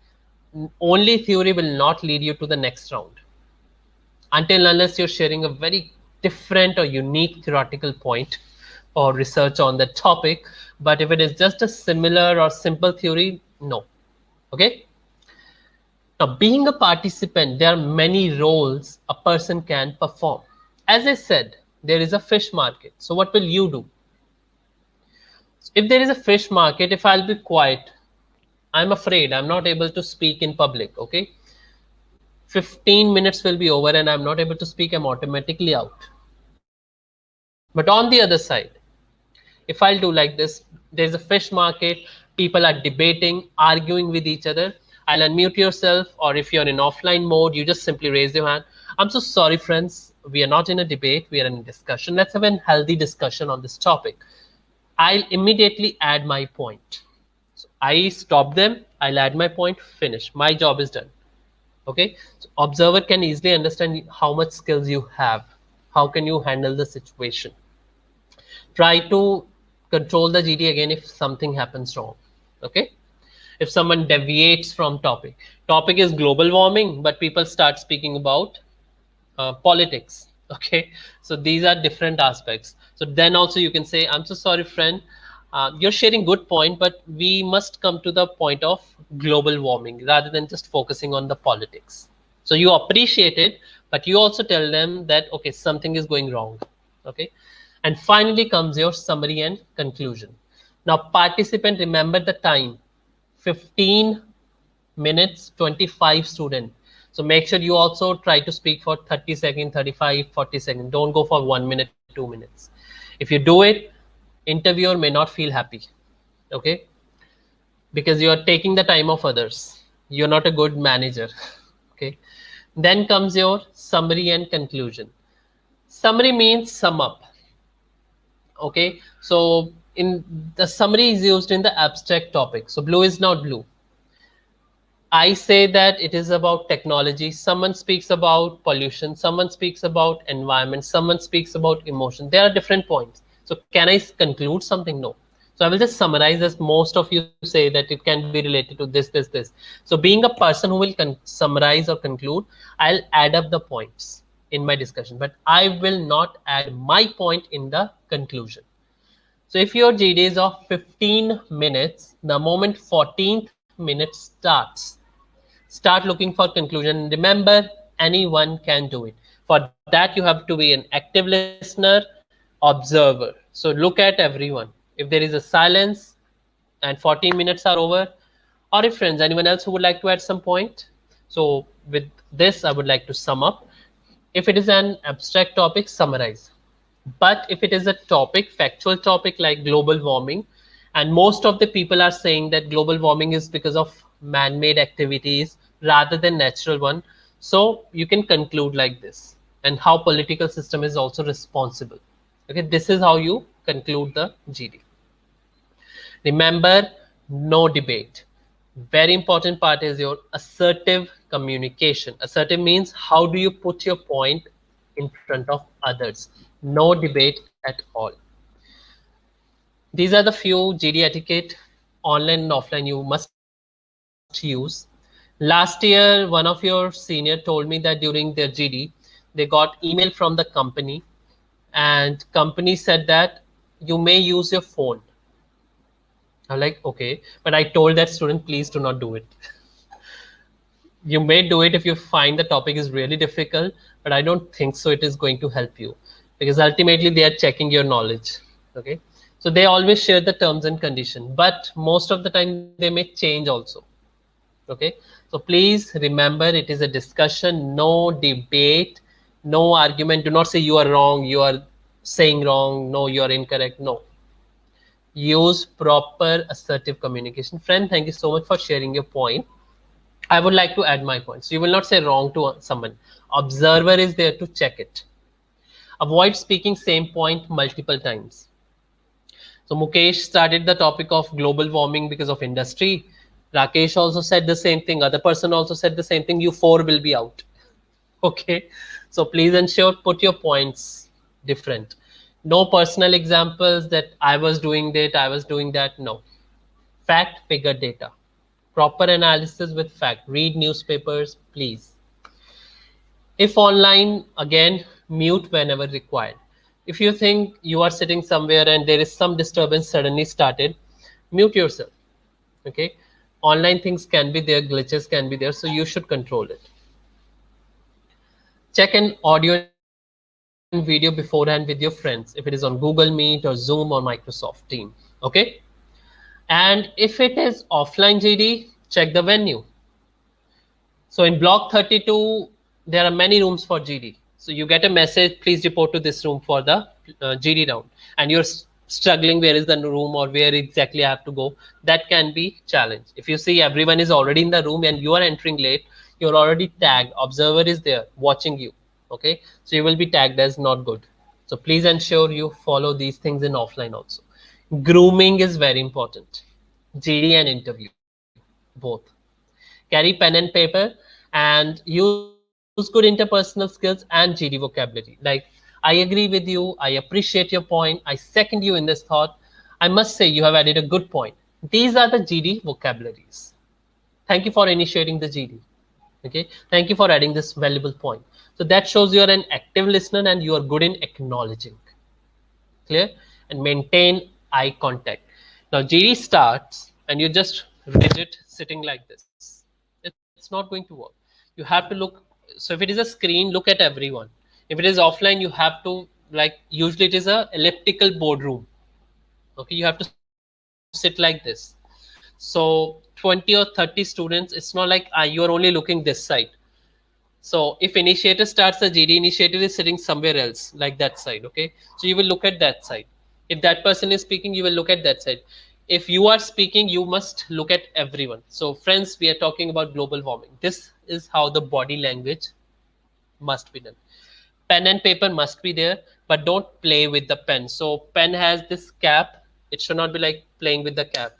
Only theory will not lead you to the next round until unless you're sharing a very different or unique theoretical point or research on the topic. But if it is just a similar or simple theory, no. Okay. Now, being a participant, there are many roles a person can perform. As I said, there is a fish market. So what will you do? If there is a fish market, if I'll be quiet, I'm afraid I'm not able to speak in public. Okay. 15 minutes will be over and I'm not able to speak, I'm automatically out. But on the other side, if I'll do like this, there's a fish market, people are debating, arguing with each other. I'll unmute yourself, or if you're in offline mode, you just simply raise your hand. I'm so sorry, friends. We are not in a debate, we are in a discussion. Let's have a healthy discussion on this topic. I'll immediately add my point. So I stop them, I'll add my point, finish. My job is done. Okay, so observer can easily understand how much skills you have. How can you handle the situation? Try to control the GD again if something happens wrong. Okay, if someone deviates from topic is global warming, but people start speaking about politics. Okay, so these are different aspects. So then also you can say, I'm so sorry, friend, you're sharing good point, but we must come to the point of global warming rather than just focusing on the politics. So you appreciate it, but you also tell them that, okay, something is going wrong. Okay, and finally comes your summary and conclusion. Now, participant, remember the time, 15 minutes, 25 student. So make sure you also try to speak for 30 seconds, 35, 40 seconds. Don't go for 1 minute, 2 minutes. If you do it, interviewer may not feel happy. Okay, because you are taking the time of others. You're not a good manager. Okay, then comes your summary and conclusion. Summary means sum up. Okay, so in the summary is used in the abstract topic. So blue is not blue. I say that it is about technology. Someone speaks about pollution. Someone speaks about environment. Someone speaks about emotion. There are different points. So can I conclude something? No. So I will just summarize, as most of you say that it can be related to this, this, this. So being a person who will summarize or conclude, I'll add up the points in my discussion, but I will not add my point in the conclusion. So if your GD is of 15 minutes, the moment 14th minute starts, start looking for conclusion. Remember, anyone can do it. For that, you have to be an active listener, observer. So look at everyone. If there is a silence and 14 minutes are over, or if friends, anyone else who would like to add some point. So with this, I would like to sum up. If it is an abstract topic, summarize. But if it is a topic, factual topic like global warming, and most of the people are saying that global warming is because of man-made activities rather than natural one. So you can conclude like this, and how political system is also responsible. Okay, this is how you conclude the GD. Remember, no debate. Very important part is your assertive communication. Assertive means how do you put your point in front of others. No debate at all. These are the few GD etiquette online and offline you must use. Last year, one of your senior told me that during their GD, they got email from the company, and company said that you may use your phone. I'm like, okay, but I told that student, please do not do it. You may do it if you find the topic is really difficult, but I don't think so it is going to help you, because ultimately they are checking your knowledge. Okay, so they always share the terms and condition, but most of the time they may change also. Okay, so please remember, it is a discussion, no debate, no argument. Do not say you are wrong, you are saying wrong, no, you are incorrect. No, use proper assertive communication. Friend, thank you so much for sharing your point. I would like to add my points. You will not say wrong to someone. Observer is there to check it. Avoid speaking same point multiple times. So Mukesh started the topic of global warming because of industry. Rakesh also said the same thing. Other person also said the same thing. You four will be out. Okay. So please ensure put your points different. No personal examples that I was doing that, I was doing that. No. Fact, figure, data. Proper analysis with fact. Read newspapers, please. If online, again, mute whenever required. If you think you are sitting somewhere and there is some disturbance suddenly started, mute yourself. Okay, online things can be there, glitches can be there, so you should control it. Check an audio and video beforehand with your friends if it is on Google Meet or Zoom or Microsoft Team. Okay, and if it is offline GD, check the venue. So in block 32, there are many rooms for GD. So you get a message, please report to this room for the GD round. And you're struggling, where is the room or where exactly I have to go. That can be challenge. If you see everyone is already in the room and you are entering late, you're already tagged. Observer is there watching you. Okay. So you will be tagged as not good. So please ensure you follow these things in offline also. Grooming is very important. GD and interview, both. Carry pen and paper and use good interpersonal skills and GD vocabulary. Like, I agree with you, I appreciate your point, I second you in this thought, I must say you have added a good point. These are the GD vocabularies. Thank you for initiating the GD. Okay, thank you for adding this valuable point. So that shows you are an active listener and you are good in acknowledging. Clear? And maintain eye contact. Now GD starts and you just rigid sitting like this. It's not going to work. You have to look. So if it is a screen, look at everyone. If it is offline, you have to, like, usually it is a elliptical boardroom. Okay, you have to sit like this. So 20 or 30 students, it's not like you are only looking this side. So if initiator starts a GD, initiator is sitting somewhere else, like that side. Okay, so you will look at that side. If that person is speaking, you will look at that side. If you are speaking, you must look at everyone. So friends, we are talking about global warming. This is how the body language must be done. Pen and paper must be there, but don't play with the pen. So pen has this cap. It should not be like playing with the cap.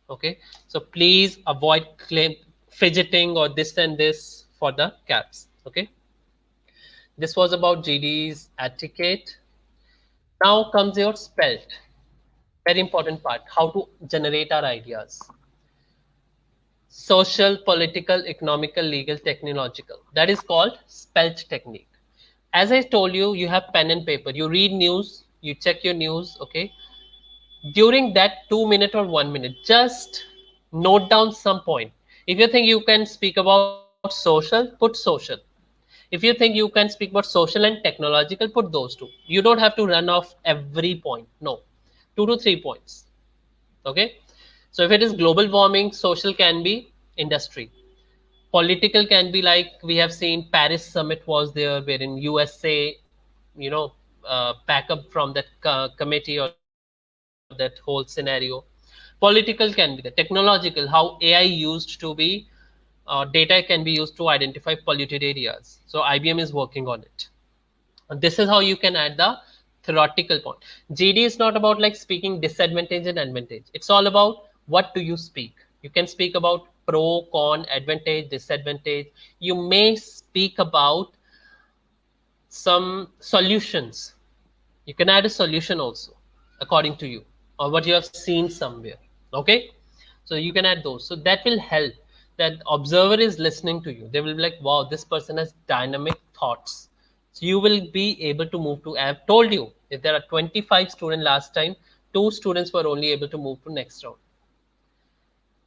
Okay, so please avoid fidgeting or this and this for the caps. Okay, this was about GD's etiquette. Now comes your spelt. Very important part, how to generate our ideas. Social, political, economical, legal, technological. That is called spelt technique. As I told you, you have pen and paper. You read news, you check your news, okay? During that 2 minute or 1 minute, just note down some point. If you think you can speak about social, put social. If you think you can speak about social and technological, put those two. You don't have to run off every point. No, 2 to 3 points. Okay. So if it is global warming, social can be industry. Political can be like we have seen Paris summit was there, wherein USA, you know, back up from that committee or that whole scenario. Political can be the technological, how AI used to be data can be used to identify polluted areas. So IBM is working on it. And this is how you can add the theoretical point. GD is not about like speaking disadvantage and advantage. It's all about what do you speak. You can speak about pro, con, advantage, disadvantage. You may speak about some solutions. You can add a solution also according to you or what you have seen somewhere. Okay, so you can add those, so that will help. That observer is listening to you, they will be like, wow, this person has dynamic thoughts. So you will be able to move to, I have told you, if there are 25 students last time, 2 students were only able to move to next round.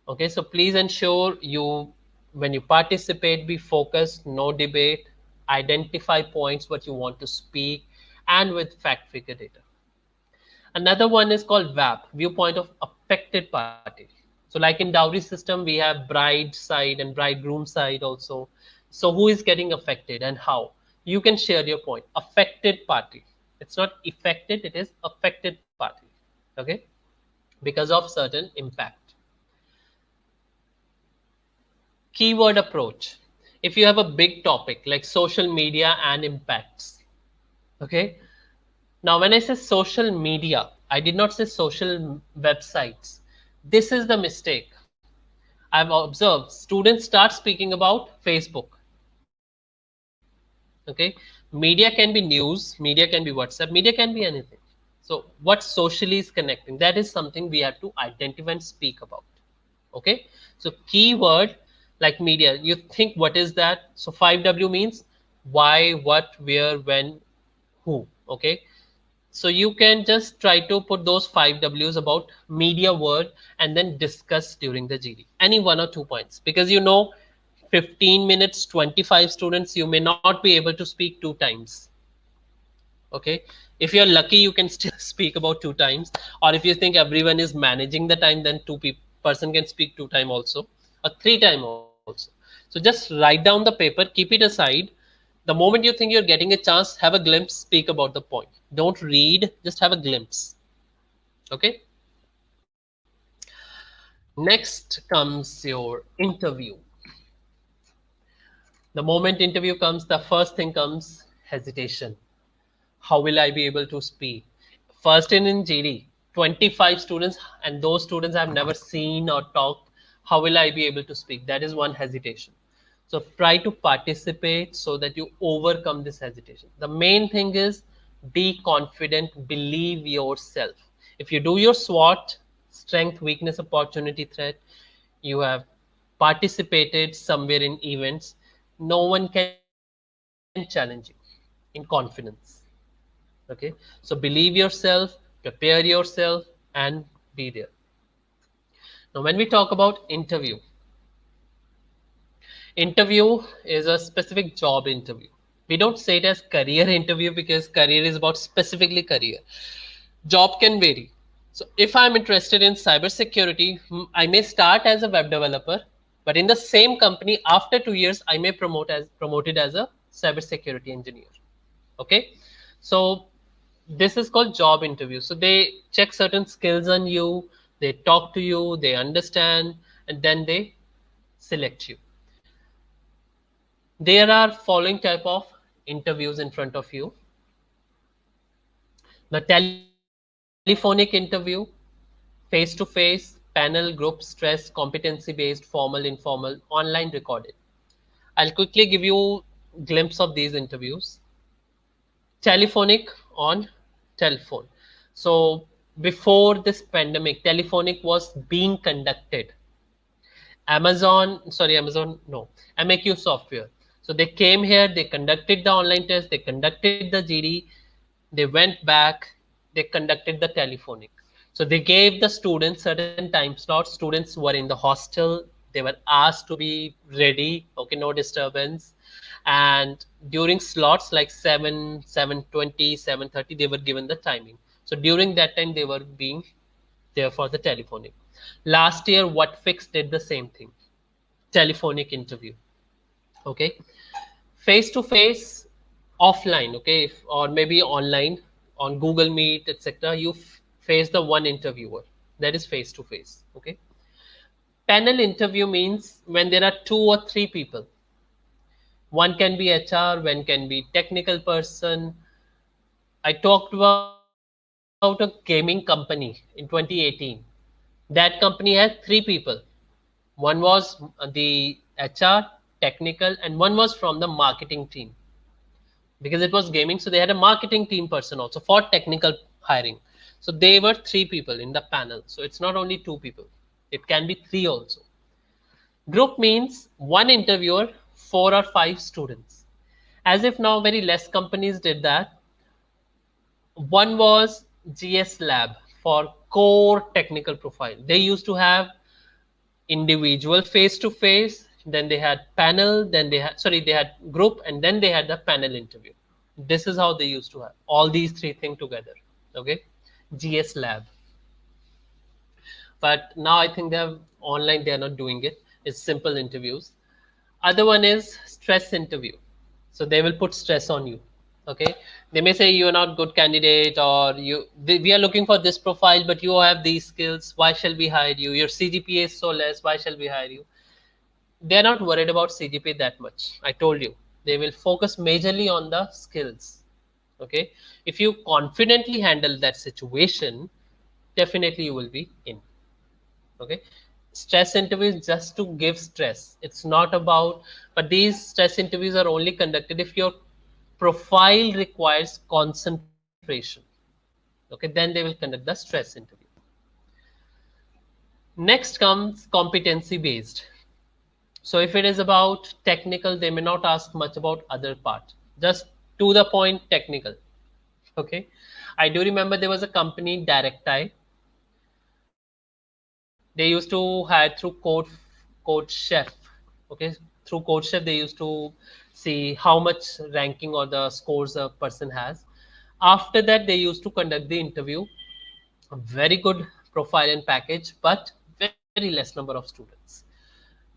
Okay, so please ensure you, when you participate, be focused, no debate, identify points what you want to speak, and with fact figure data. Another one is called VAP, viewpoint of affected party. So, like in dowry system, we have bride side and bridegroom side also. So, who is getting affected and how? You can share your point. Affected party. It's not affected, it is affected party. Okay, because of certain impact. Keyword approach. If you have a big topic like social media and impacts, okay. Now, when I say social media, I did not say social websites. This is the mistake. I've observed students start speaking about Facebook. Okay, media can be news, media can be WhatsApp, media can be anything. So, what socially is connecting? That is something we have to identify and speak about. Okay, so keyword like media, you think what is that? So 5W means why, what, where, when, who. Okay, so you can just try to put those 5Ws about media word and then discuss during the GD. Any 1 or 2 points. Because 15 minutes, 25 students, you may not be able to speak 2 times. Okay. If you're lucky, you can still speak about 2 times. Or if you think everyone is managing the time, then person can speak 2 times also, or 3 times also. So just write down the paper, keep it aside. The moment you think you're getting a chance, have a glimpse, speak about the point. Don't read, just have a glimpse. Okay. Next comes your interview. The moment interview comes, the first thing comes hesitation. How will I be able to speak? First in GD, 25 students, and those students I've never seen or talked. How will I be able to speak? That is one hesitation. So try to participate so that you overcome this hesitation. The main thing is be confident, believe yourself. If you do your SWOT, strength, weakness, opportunity, threat, you have participated somewhere in events, no one can challenge you in confidence. Okay, so believe yourself, prepare yourself, and be there. Now, when we talk about interview is a specific job interview. We don't say it as career interview because career is about specifically career. Job can vary. So if I'm interested in cybersecurity, I may start as a web developer, but in the same company after 2 years, I may promoted as a cybersecurity engineer. Okay, so this is called job interview. So they check certain skills on you, they talk to you, they understand, and then they select you. There are following type of interviews in front of you: the telephonic interview, face to face, panel, group, stress, competency based, formal, informal, online recorded. I'll quickly give you glimpse of these interviews. Telephonic, on telephone. So before this pandemic, telephonic was being conducted. Amazon, no, MAQ software. So they came here, they conducted the online test, they conducted the GD, they went back, they conducted the telephonic. So they gave the students certain time slots. Students were in the hostel, they were asked to be ready, okay, no disturbance. And during slots like 7, 7:20, 7:30, they were given the timing. So during that time, they were being there for the telephonic. Last year, what fix did the same thing, telephonic interview. Okay, face to face, offline, okay, or maybe online on Google Meet, etc. You face the one interviewer, that is face to face. Okay, Panel interview means when there are two or three people. One can be HR, one can be technical person. I talked about a gaming company in 2018. That company had three people. One was the HR, technical, and one was from the marketing team. Because it was gaming, so they had a marketing team person also for technical hiring. So they were three people in the panel. So it's not only two people, it can be three also. Group means one interviewer, four or five students. As if now very less companies did that. One was GS Lab for core technical profile. They used to have individual face to face, then they had panel, then they had group, and then they had the panel interview. This is how they used to have all these three things together. Okay, GS Lab. But now I think they have online, they are not doing it. It's simple interviews. Other one is stress interview. So they will put stress on you. Okay, they may say you are not good candidate, or we are looking for this profile but you have these skills, why shall we hire you, your CGPA is so less, why shall we hire you. They're not worried about CGPA that much. I told you, they will focus majorly on the skills. Okay, if you confidently handle that situation, definitely you will be in. Okay, stress interviews just to give stress. It's not about, but these stress interviews are only conducted if your profile requires concentration. Okay, then they will conduct the stress interview. Next comes competency based. So if it is about technical, they may not ask much about other part. Just to the point, technical. Okay. I do remember there was a company, Directi. They used to hire through Code Chef. Okay. Through Code Chef, they used to see how much ranking or the scores a person has. After that, they used to conduct the interview. A very good profile and package, but very less number of students.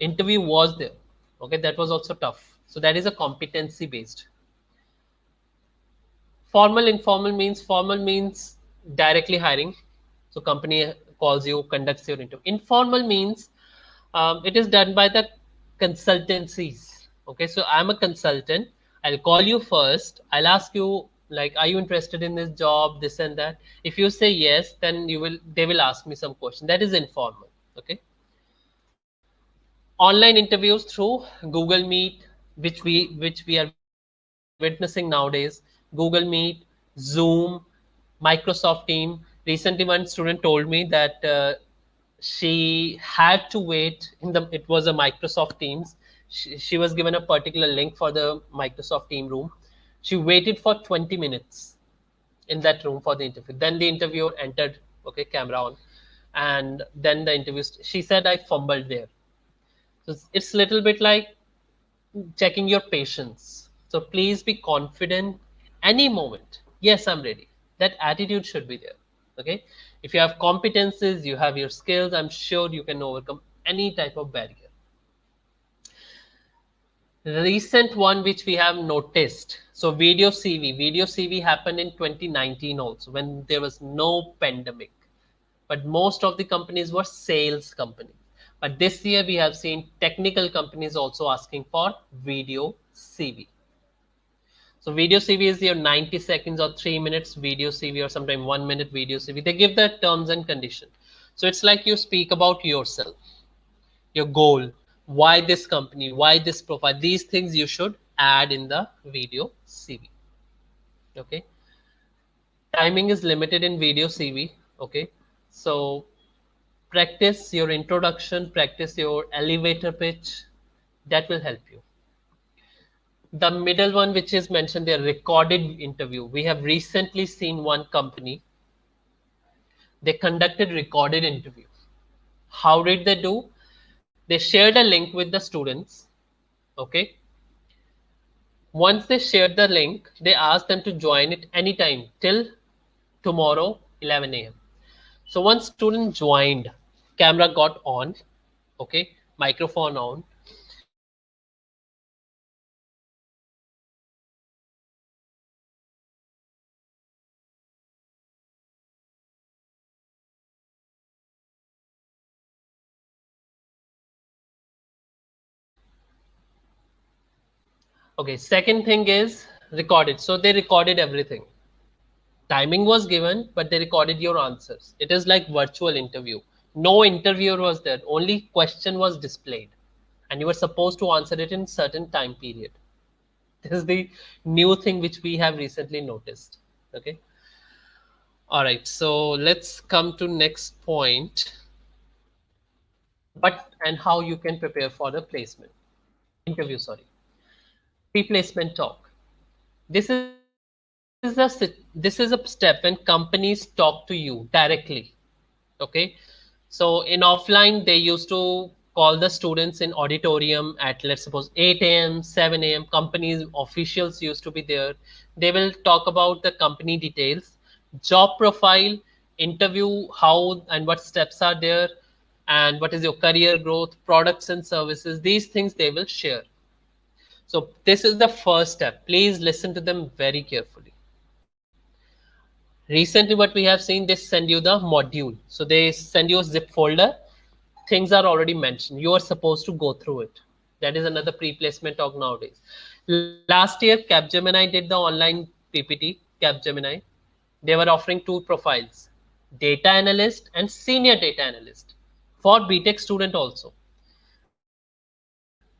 Interview was there. Okay, that was also tough. So that is a competency based. Formal informal means, formal means directly hiring. So company calls you, conducts your interview. Informal means it is done by the consultancies. Okay, so I'm a consultant. I'll call you first. I'll ask you, like, are you interested in this job, this and that. If you say yes, then they will ask me some question. That is informal. Okay, online interviews through Google Meet, which we are witnessing nowadays. Google Meet, Zoom, Microsoft Team. Recently one student told me that she had to wait in the, it was a Microsoft Teams. She was given a particular link for the Microsoft Team room. She waited for 20 minutes in that room for the interview. Then the interviewer entered, okay, camera on, and then the interview, she said I fumbled there. So it's little bit like checking your patience. So please be confident any moment. Yes, I'm ready. That attitude should be there. Okay. If you have competences, you have your skills, I'm sure you can overcome any type of barrier. Recent one which we have noticed. So video CV happened in 2019 also when there was no pandemic. But most of the companies were sales companies. But this year we have seen technical companies also asking for video CV. So video CV is your 90 seconds or 3 minutes video CV, or sometimes 1 minute video CV. They give the terms and condition. So it's like you speak about yourself, your goal, why this company, why this profile. These things you should add in the video CV. Okay. Timing is limited in video CV. Okay. So practice your introduction, practice your elevator pitch. That will help you. The middle one, which is mentioned there, recorded interview. We have recently seen one company, they conducted recorded interview. How did they do? They shared a link with the students. Okay. Once they shared the link, they asked them to join it anytime till tomorrow 11 a.m. So one student joined, camera got on, okay, microphone on. He shared the link with the students. Students joined, okay, camera on, microphone on. He asked them to join it anytime till 11 a.m. Okay, second thing is recorded. So they recorded everything. Timing was given, but they recorded your answers. It is like virtual interview. No interviewer was there. Only question was displayed, and you were supposed to answer it in certain time period. This is the new thing which we have recently noticed. Okay. All right. So let's come to next point. What and how you can prepare for the placement interview. Sorry, pre-placement talk. This is a step when companies talk to you directly. Okay, so in offline they used to call the students in auditorium at, let's suppose, 8 a.m., 7 a.m. Companies officials used to be there. They will talk about the company details, job profile, interview, how and what steps are there, and what is your career growth, products and services. These things they will share. So this is the first step. Please listen to them very carefully. Recently, what we have seen, they send you the module. So they send you a zip folder. Things are already mentioned. You are supposed to go through it. That is another pre-placement talk nowadays. Last year, Capgemini did the online PPT. Capgemini, they were offering two profiles: data analyst and senior data analyst for BTech student also.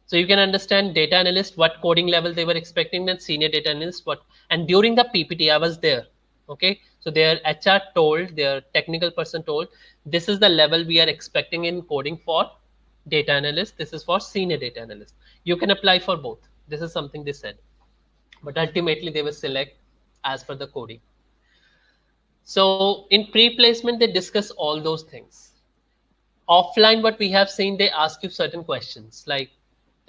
So you can understand data analyst what coding level they were expecting, then senior data analyst what. And during the PPT, I was there. Okay, so their HR told, their technical person told, this is the level we are expecting in coding for data analyst. This is for senior data analyst. You can apply for both. This is something they said, but ultimately they will select as per the coding. So in pre-placement, they discuss all those things. Offline, what we have seen, they ask you certain questions like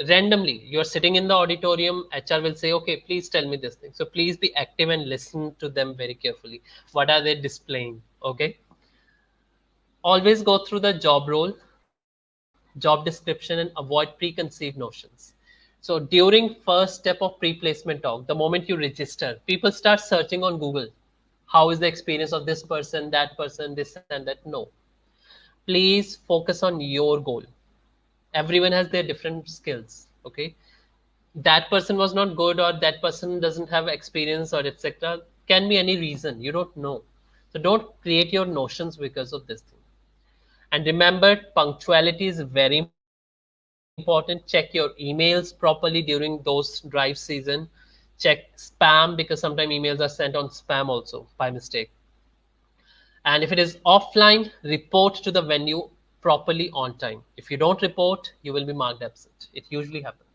randomly. You're sitting in the auditorium, HR will say, okay, please tell me this thing. So please be active and listen to them very carefully. What are they displaying? Okay. Always go through the job role, job description, and avoid preconceived notions. So during first step of pre-placement talk, the moment you register, people start searching on Google. How is the experience of this person, this and that? No. Please focus on your goal. Everyone has their different skills. Okay, that person was not good, or that person doesn't have experience, or etc. Can be any reason, you don't know. So don't create your notions because of this thing. And remember, punctuality is very important. Check your emails properly during those drive season. Check spam, because sometimes emails are sent on spam also by mistake. And if it is offline, report to the venue properly on time. If you don't report, you will be marked absent. It usually happens.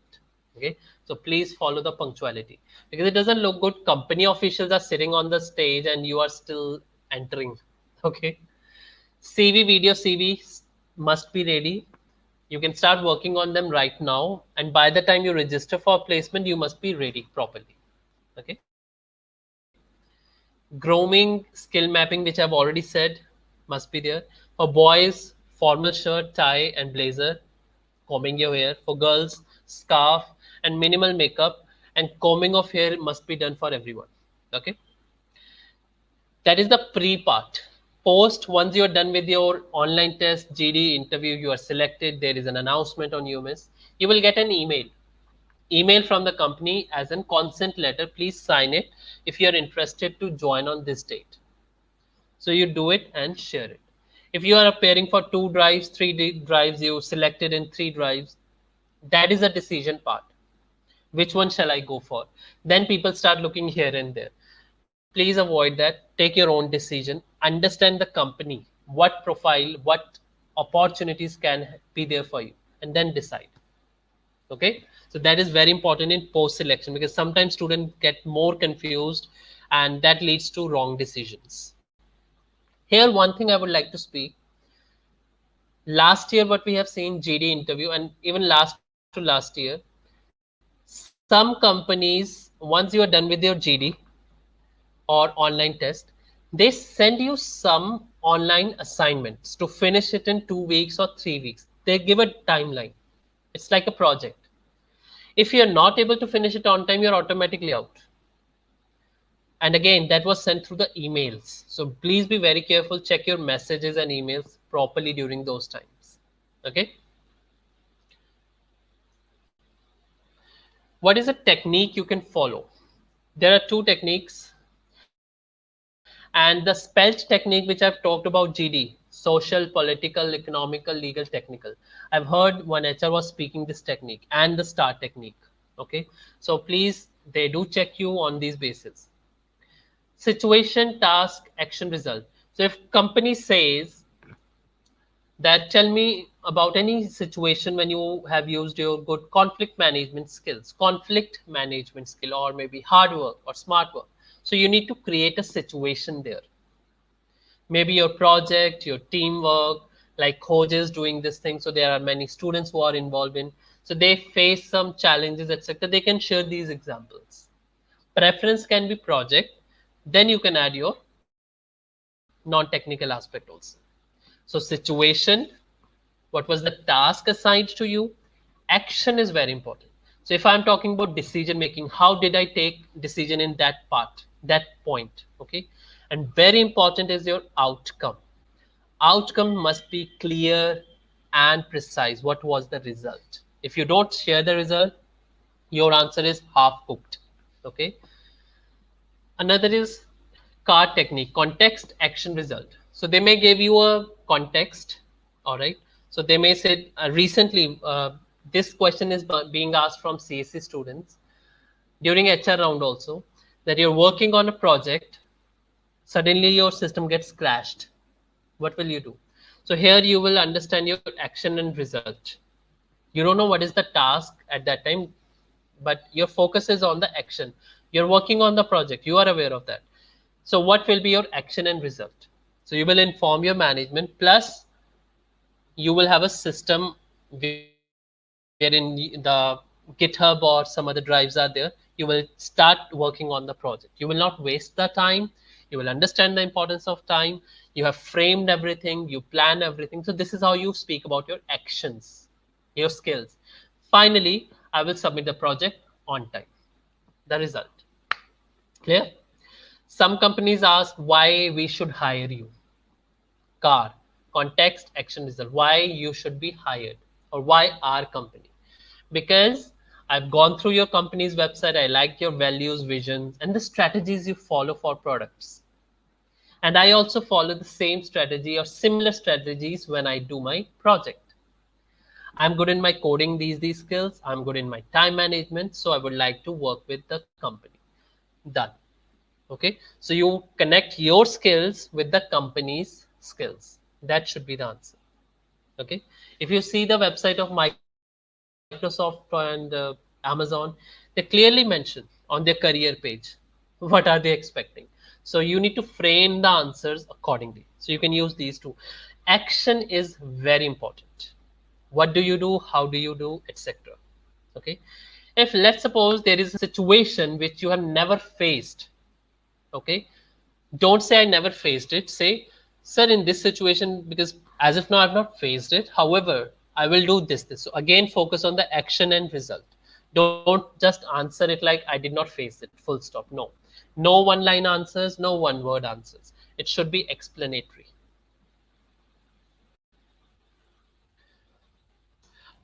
Okay, so please follow the punctuality, because it doesn't look good. Company officials are sitting on the stage and you are still entering. Okay, CV, video CV must be ready. You can start working on them right now, and by the time you register for placement, you must be ready properly. Okay, grooming, skill mapping, which I've already said, must be there. For boys, formal shirt, tie, and blazer, combing your hair. For girls, scarf and minimal makeup, and combing of hair must be done for everyone. Okay, that is the pre part. Post, once you're done with your online test, GD interview, you are selected, there is an announcement on UMS, you will get an email from the company as a consent letter. Please sign it if you are interested to join on this date. So you do it and share it. If you are appearing for two drives, drives, you selected in three drives, that is a decision part. Which one shall I go for? Then people start looking here and there. Please avoid that. Take your own decision. Understand the company, what profile, what opportunities can be there for you, and then decide. Okay, so that is very important in post selection, because sometimes students get more confused and that leads to wrong decisions. Here, one thing I would like to speak. Last year, what we have seen, GD interview, and even last to last year, some companies, once you are done with your GD or online test, they send you some online assignments to finish it in 2 weeks or 3 weeks. They give a timeline. It's like a project. If you're not able to finish it on time, you're automatically out. And again, that was sent through the emails. So please be very careful. Check your messages and emails properly during those times. Okay. What is a technique you can follow? There are two techniques, and the spelled technique which I've talked about, GD, social, political, economical, legal, technical. I've heard one HR was speaking this technique and the STAR technique. Okay, so please, they do check you on these bases. Situation, task, action, result. So if company says that, tell me about any situation when you have used your good conflict management skill, or maybe hard work or smart work. So you need to create a situation there. Maybe your project, your teamwork, like Khoj is doing this thing. So there are many students who are involved in. So they face some challenges, etc. They can share these examples. Preference can be project. Then you can add your non-technical aspect also. So situation, what was the task assigned to you? Action is very important. So if I'm talking about decision making, how did I take decision in that part, that point? Okay, and very important is your outcome. Outcome must be clear and precise. What was the result? If you don't share the result, your answer is half cooked. Okay. Another is card technique, context, action, result. So they may give you a context, all right. So they may say recently, this question is being asked from CSC students during HR round also, that you're working on a project, suddenly your system gets crashed. What will you do? So here you will understand your action and result. You don't know what is the task at that time, but your focus is on the action. You're working on the project, you are aware of that. So what will be your action and result? So you will inform your management, plus you will have a system wherein the GitHub or some other drives are there. You will start working on the project. You will not waste the time. You will understand the importance of time. You have framed everything, you plan everything. So this is how you speak about your actions, your skills. Finally, I will submit the project on time. The result. Clear? Some companies ask why we should hire you. Car, context, action, result. Why you should be hired, or why our company? Because I've gone through your company's website. I like your values, visions, and the strategies you follow for products. And I also follow the same strategy or similar strategies when I do my project. I'm good in my coding, these skills. I'm good in my time management. So I would like to work with the company. Done. Okay, so you connect your skills with the company's skills. That should be the answer. Okay, if you see the website of Microsoft and Amazon, they clearly mention on their career page what are they expecting. So you need to frame the answers accordingly. So you can use these two. Action is very important. What do you do, how do you do, etc. Okay, if let's suppose there is a situation which you have never faced. Okay, don't say I never faced it. Say, sir, in this situation, because as of now I've not faced it. However, I will do this. So again, focus on the action and result. Don't just answer it like I did not face it. Full stop. No. No one line answers, no one word answers. It should be explanatory.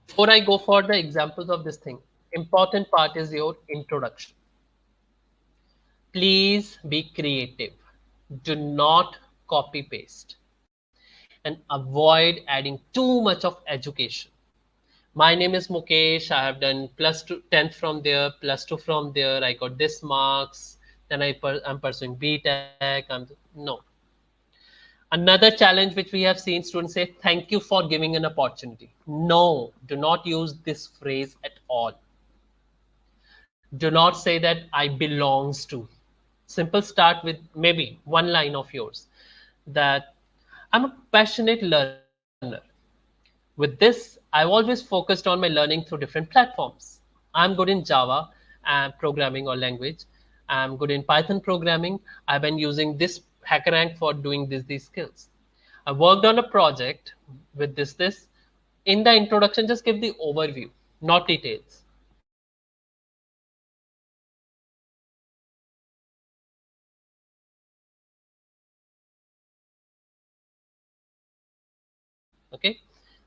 Before I go for the examples of this thing, important part is your introduction. Please be creative. Do not copy paste and avoid adding too much of education. My name is Mukesh. I have done plus two, 10th from there, plus two from there. I got this marks. Then I'm pursuing BTech. No. Another challenge which we have seen students say, thank you for giving an opportunity. No, do not use this phrase at all. Do not say that I belongs to. Simple start with maybe one line of yours that I'm a passionate learner. With this, I've always focused on my learning through different platforms. I'm good in Java programming or language. I'm good in Python programming. I've been using this HackerRank for doing these skills. I worked on a project with this. In the introduction, just give the overview, not details. Okay,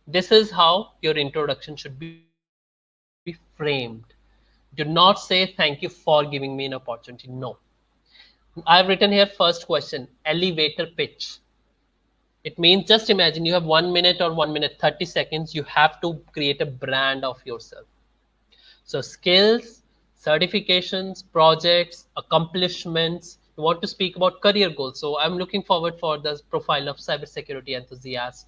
this is how your introduction should be framed. Don't Do not say thank you for giving me an opportunity. No. I've written here first question, elevator pitch. It means just imagine you have 1 minute or 1 minute 30 seconds. You have to create a brand of yourself. So skills, certifications, projects, accomplishments. You want to speak about career goals. So I'm looking forward for the profile of cybersecurity enthusiast.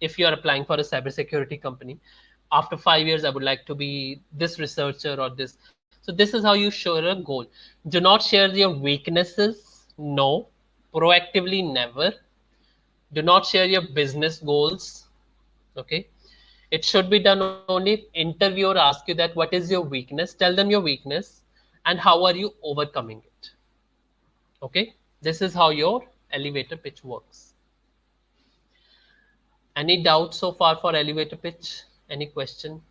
If you are applying for a cybersecurity company, after 5 years, I would like to be this researcher or this. So this is how you share a goal. Do not share your weaknesses. No. Proactively, never. Do not share your business goals. Okay, it should be done only if interviewer asks you that what is your weakness, tell them your weakness and how are you overcoming it. Okay, this is how your elevator pitch works. Any doubts so far for elevator pitch? Any question?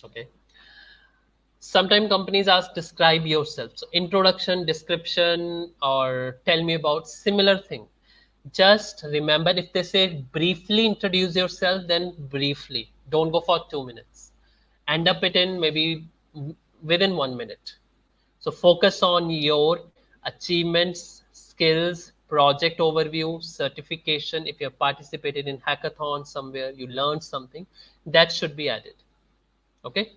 Okay, sometimes companies ask describe yourself, so introduction, description, or tell me about similar thing. Just remember, if they say briefly introduce yourself, then briefly, don't go for 2 minutes, end up it in maybe within 1 minute. So focus on your achievements, skills, project overview, certification. If you have participated in hackathon somewhere, you learned something, that should be added. Okay,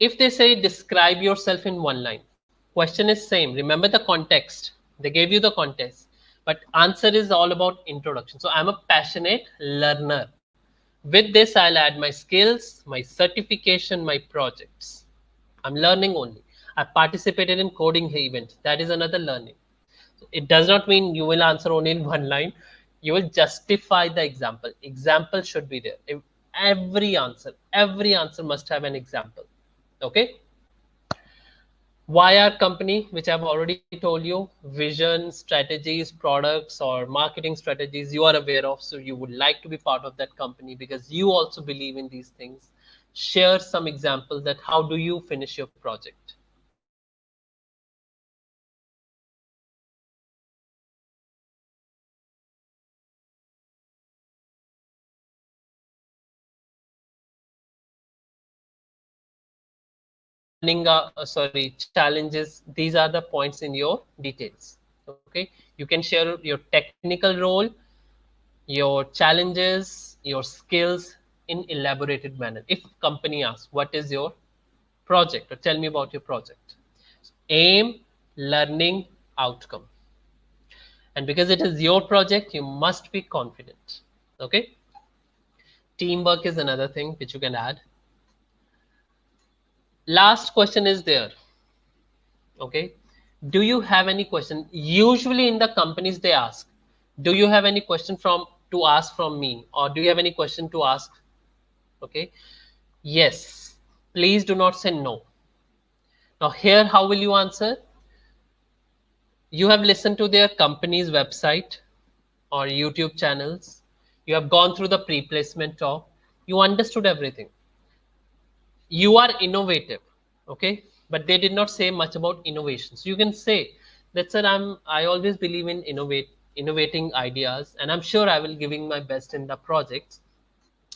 if they say describe yourself in one line, question is same, remember the context, they gave you the context, but answer is all about introduction. So I'm a passionate learner. With this, I'll add my skills, my certification, my projects. I'm learning only. I participated in coding events. That is another learning. So it does not mean you will answer only in one line. You will justify the example. Example should be there. Every answer must have an example. Okay. Why our company, which I've already told you, vision, strategies, products, or marketing strategies you are aware of. So you would like to be part of that company because you also believe in these things. Share some examples that how do you finish your project. Learning, challenges. These are the points in your details. Okay, you can share your technical role, your challenges, your skills in elaborated manner. If company asks what is your project or tell me about your project, aim, learning, outcome, and because it is your project you must be confident. Okay, teamwork is another thing which you can add. Last question is there. Okay, do you have any question? Usually in the companies they ask, do you have any question from to ask from me, or do you have any question to ask? Okay, yes, please do not say no. Now here, how will you answer? You have listened to their company's website or YouTube channels. You have gone through the pre-placement talk. You understood everything. You are innovative, okay? But they did not say much about innovation. So you can say that, sir, I always believe in innovating ideas, and I'm sure I will giving my best in the projects.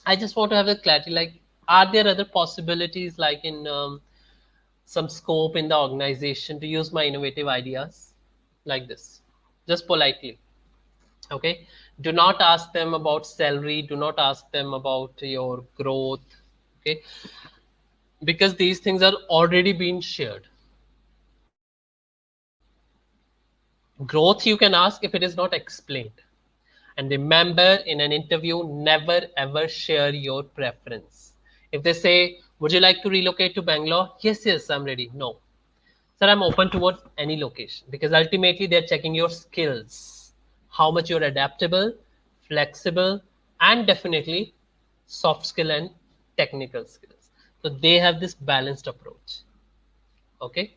I just want to have the clarity, like, are there other possibilities, like in some scope in the organization to use my innovative ideas, like this, just politely. Okay, do not ask them about salary, do not ask them about your growth. Okay, because these things are already being shared. Growth you can ask if it is not explained. And remember, in an interview, never ever share your preference. If they say, would you like to relocate to Bangalore? Yes, yes, I'm ready. No, sir, I'm open towards any location, because ultimately they're checking your skills, how much you're adaptable, flexible, and definitely soft skill and technical skills. So they have this balanced approach. Okay.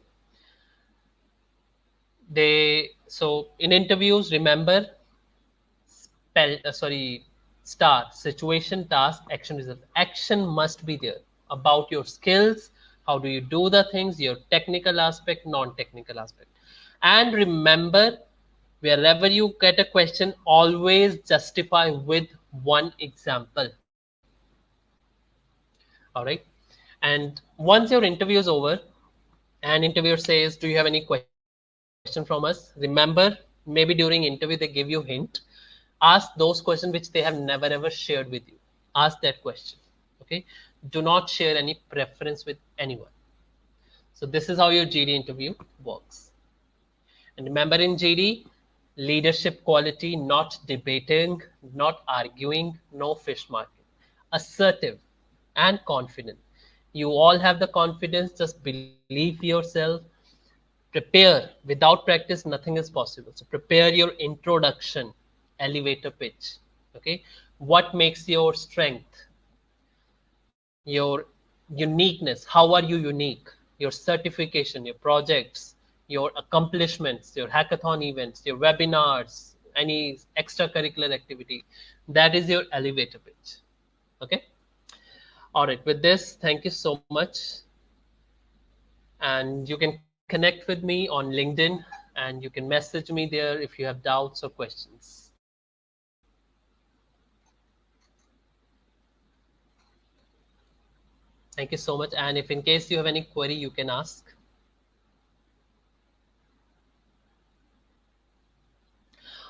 So in interviews, remember, star, situation, task, action, result. Action must be there about your skills, how do you do the things, your technical aspect, non-technical aspect. And remember, Wherever you get a question, always justify with one example. All right. And once your interview is over and interviewer says, do you have any question from us? Remember, maybe during interview they give you hint. Ask those questions which they have never ever shared with you. Ask that question. Okay. Do not share any preference with anyone. So this is how your GD interview works. And remember, in GD, leadership quality, not debating, not arguing, no fish market. Assertive and confident. You all have the confidence, just believe yourself. Prepare. Without practice, nothing is possible. So prepare your introduction, elevator pitch. Okay. What makes your strength, your uniqueness? How are you unique? Your certification, your projects, your accomplishments, your hackathon events, your webinars, any extracurricular activity. That is your elevator pitch. Okay. All right. With this, thank you so much. And you can connect with me on LinkedIn, and you can message me there if you have doubts or questions. Thank you so much. And if in case you have any query, you can ask.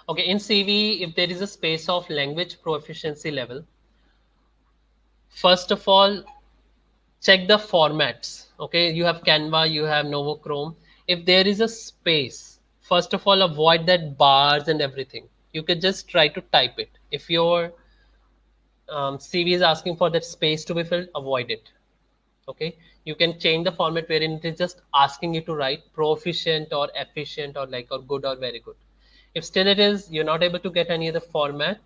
Okay, in CV, if there is a space of language proficiency level, first of all, check the formats. Okay, you have Canva, you have Novochrome. If there is a space, first of all, avoid that bars and everything. You could just try to type it. If your CV is asking for that space to be filled, avoid it. Okay, you can change the format wherein it is just asking you to write proficient or efficient or like or good or very good. If still it is you're not able to get any other format,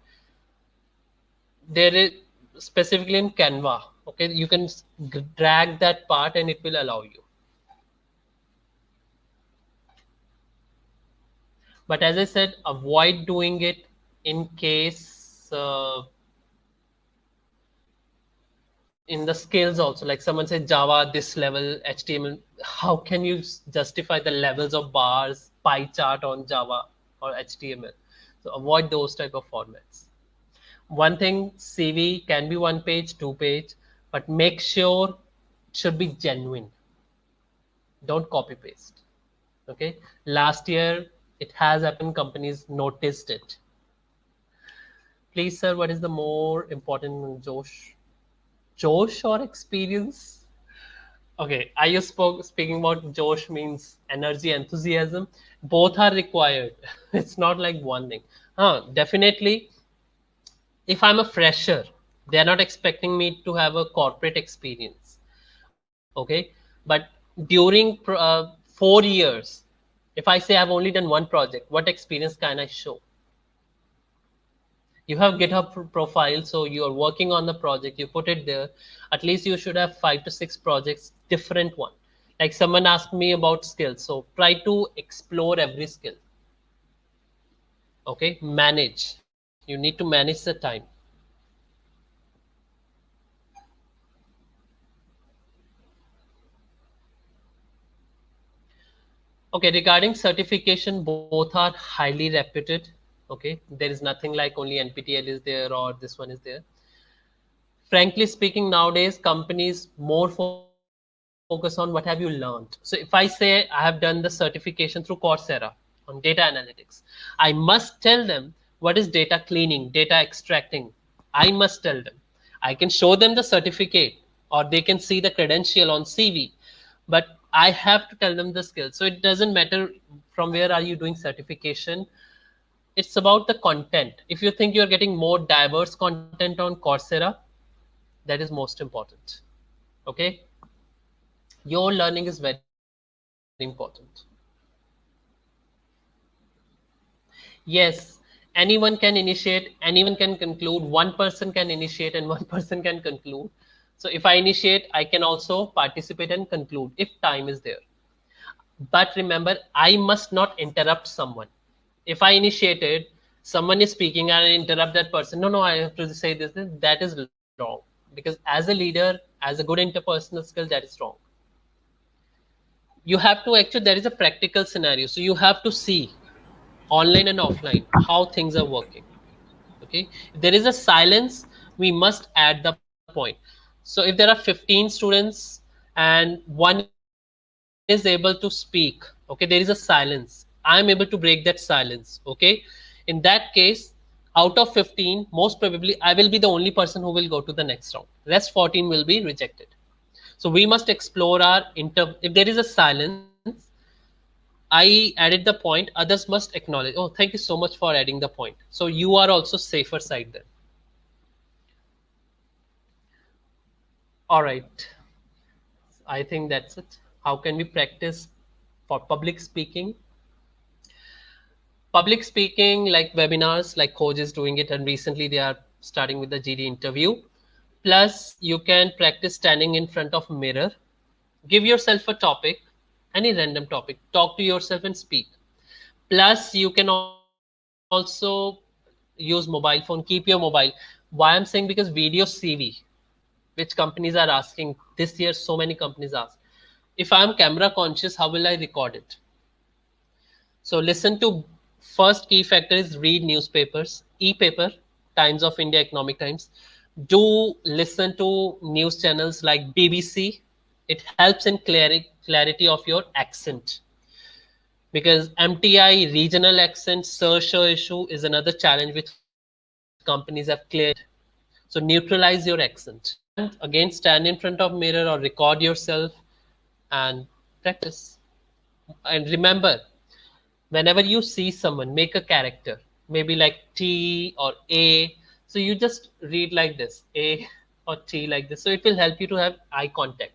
there is specifically in Canva. Okay, you can drag that part and it will allow you. But as I said, avoid doing it in case in the skills also. Like someone says Java this level, HTML. How can you justify the levels of bars, pie chart on Java or HTML? So avoid those type of formats. One thing, CV can be 1 page, 2 page, but make sure it should be genuine. Don't copy paste. Okay. Last year it has happened. Companies noticed it. Please, sir, what is the more important, Josh? Josh or experience? Okay, I just speaking about Josh means energy, enthusiasm. Both are required. It's not like one thing. Definitely, if I'm a fresher, they are not expecting me to have a corporate experience. Okay, but during 4 years, if I say I've only done one project, what experience can I show? You have GitHub profile, so you are working on the project, you put it there. At least you should have 5 to 6 projects, different one. Like someone asked me about skills, so try to explore every skill. Okay, manage. You need to manage the time. Okay, regarding certification, both are highly reputed. Okay, there is nothing like only NPTEL is there or this one is there. Frankly speaking, nowadays companies more focus on what have you learned. So if I say I have done the certification through Coursera on data analytics, I must tell them what is data cleaning, data extracting. I must tell them. I can show them the certificate or they can see the credential on CV, but I have to tell them the skills. So it doesn't matter from where are you doing certification. It's about the content. If you think you're getting more diverse content on Coursera, that is most important. Okay, your learning is very important. Yes, anyone can initiate, anyone can conclude, one person can initiate and one person can conclude. So if I initiate, I can also participate and conclude if time is there. But remember, I must not interrupt someone. If I initiated, someone is speaking and I interrupt that person, no, I have to say this, that is wrong. Because as a leader, as a good interpersonal skill, that is wrong. You have to actually, there is a practical scenario. So you have to see online and offline, how things are working. Okay, if there is a silence, we must add the point. So if there are 15 students and one is able to speak, okay, there is a silence, I am able to break that silence. Okay, in that case, out of 15, most probably I will be the only person who will go to the next round, rest 14 will be rejected. So we must explore our if there is a silence, I added the point, others must acknowledge, oh, thank you so much for adding the point, so you are also safer side then. All right, I think that's it. How can we practice for public speaking? Public speaking, like webinars, like Khoj is doing it, and recently they are starting with the GD interview. Plus, you can practice standing in front of mirror. Give yourself a topic, any random topic. Talk to yourself and speak. Plus, you can also use mobile phone. Keep your mobile. Why I'm saying, because video CV, which companies are asking this year, so many companies ask, if I'm camera conscious, how will I record it? So listen to, first key factor is read newspapers, e-paper, Times of India, Economic Times. Do listen to news channels like BBC. It helps in clarity of your accent, because MTI regional accent search issue is another challenge which companies have cleared. So neutralize your accent. And again, stand in front of mirror or record yourself and practice. And remember, whenever you see someone, make a character, maybe like T or A. So you just read like this, A or T, like this. So it will help you to have eye contact.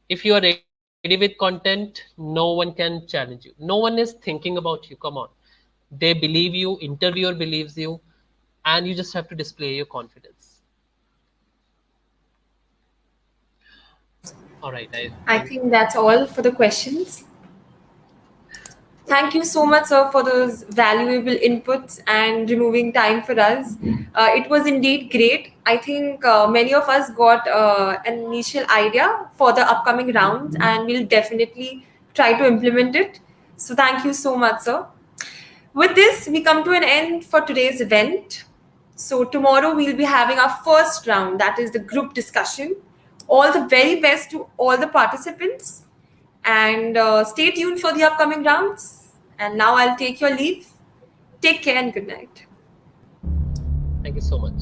If you are ready with content, no one can challenge you. No one is thinking about you. Come on. They believe you, interviewer believes you, and you just have to display your confidence. All right, I I think. think that's all for the questions. Thank you so much, sir, for those valuable inputs and removing time for us. It was indeed great. I think many of us got an initial idea for the upcoming rounds, and we'll definitely try to implement it. So, thank you so much, sir. With this, we come to an end for today's event. So, tomorrow we'll be having our first round, that is the group discussion. All the very best to all the participants, and stay tuned for the upcoming rounds. And now I'll take your leave. Take care and good night. Thank you so much.